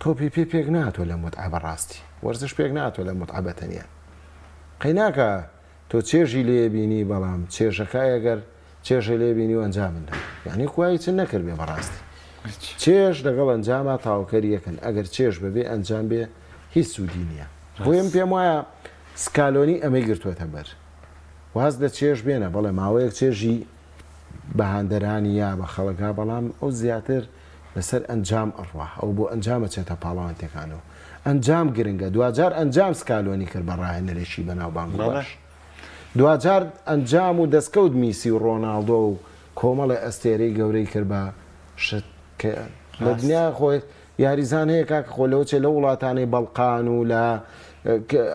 تۆپی پێک ناتۆ لە متعە بەڕاستی وەرزش پێک ناتۆ لە متعە بەتەنیا قەیناکە تۆ چێژی لێبینی بەڵام چێژەکە ئەگەر چێژە لێبینی و ئەنجامدا یعنی خوای چ نەکرد بێ بەڕاستی چێژ لەگەڵ ئەنجامە تاوکەری یەکەن ئەگەر چێژ بەبێ ئەنجام بێ هیچ سوودی نییە بۆیم پێم وایە سکالۆنی ئەمەی گرتووەتە بەر واز لە چێژ بێنە بەڵێ ماوەیەک چێژی بەهاندەرانی یا بە خەڵکا بەڵام ئەو زیاتر لەسەر ئەنجام ئەڕوا ئەو بۆ ئەنجامە چێتە پاڵاوانتەکانەوە ئەنجام گرنگە دوجار ئەنجام سکالۆنی کرد بە ڕاهێنەرێکی بەناو بانگ باش دوجار ئەنجام و دەستکەوت میسی و ڕۆناڵدۆ و کۆمەڵی ئەستێرەی گەورەی کرد بە لە دنیا خۆی یاریزان هەیە کاکە خۆلەوە چێ لە وڵاتانی بەڵقان و لە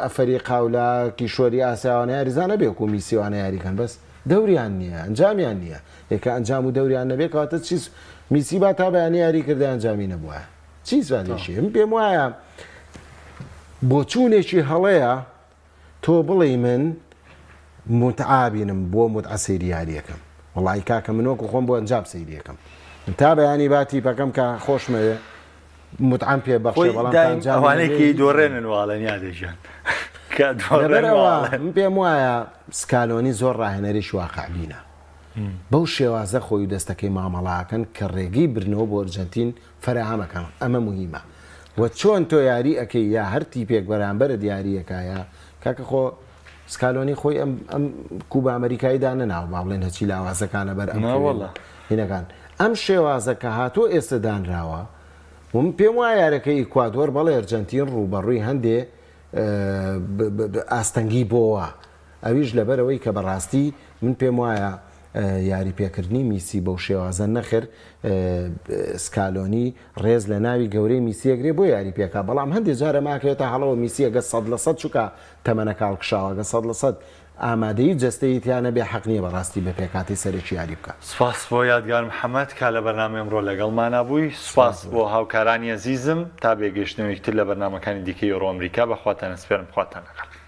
ئەفریقا و لە کیشۆری ئاسیاوانە یاریزانە بێ و میسیوانە یاریکەن بەس دەوریان نییە ئەنجامیان نییە یەکە ئەنجام و دەوریان نەبێ کەواتە چیز میسی با تا بەیانی یاری کردە ئەنجامی نەبووە چیزوانێکی من پێم وایە بۆ چوونێکی هەڵەیە تۆ بڵێ من متعابینم بۆ متعە سەیری یاریەکەم وڵی کاکە منۆکو خۆم بۆ ئەنجام سەیریەکەم تا بەیانی باتی پەکەم کە خۆشمەوێ متعام پێ بەخشێ بەڵام ئەوانێکی دۆڕێنن واڵەنیا دەژیان من پێم وایە سکالۆنی زۆر ڕاهێنەریش واقعبینە بەو شێوازە خۆی دەستەکەی مامەڵاکەن کە ڕێگەی برنەوە بۆ ئەرجنتین فەرەهەمەکەن ئەمە مهمە و چۆن تۆ یاری ئەەکەی یا هەرتی پێک بەرامبەرە دیارریەکایە کاکە خۆ سکالۆنی خۆی ئەم کوبە ئەمریکاییدا نەناو با بڵێن هەچی لاوازەکانە بەر هینەکان ئەم شێوازە کە هاتۆ ئێستا دانراوە من پێم وایە یارەکەی ئیکوادۆر بەڵێ ئەرجنتین ڕوبەڕووی هەندێ ئاستەنگی بۆوە ئەویش لەبەرەوەی کە بەڕاستی من پێم وایە یاری پێکردنی میسی بەو شێوازە نەخر سکالۆنی ڕێز لە ناوی گەورەی میسیەگرێ بۆ یاری پێکا بەڵام هەندێک جارە ماکەوێتە هەڵەوە میسیەگە 100% چووکە تەمەنەکاڵ کشاوەگە 100% ئامادەی جستەیتیانە بێ حەق نییە بەڕاستی بە پێکاتی سەرێکی یاری بکە سپاس بۆ یادگار محەممەد کا لە بەرنامە ئەمڕۆ لەگەڵمانە بووی سپاس بۆ هاوکارانی عزیزم تا بێگەشتنەوەیکتر لە بەرنامەکانی دیکەی ئەوڕۆ ئەمریکا بەخواتانە سپێرم خواتان لەگەڵ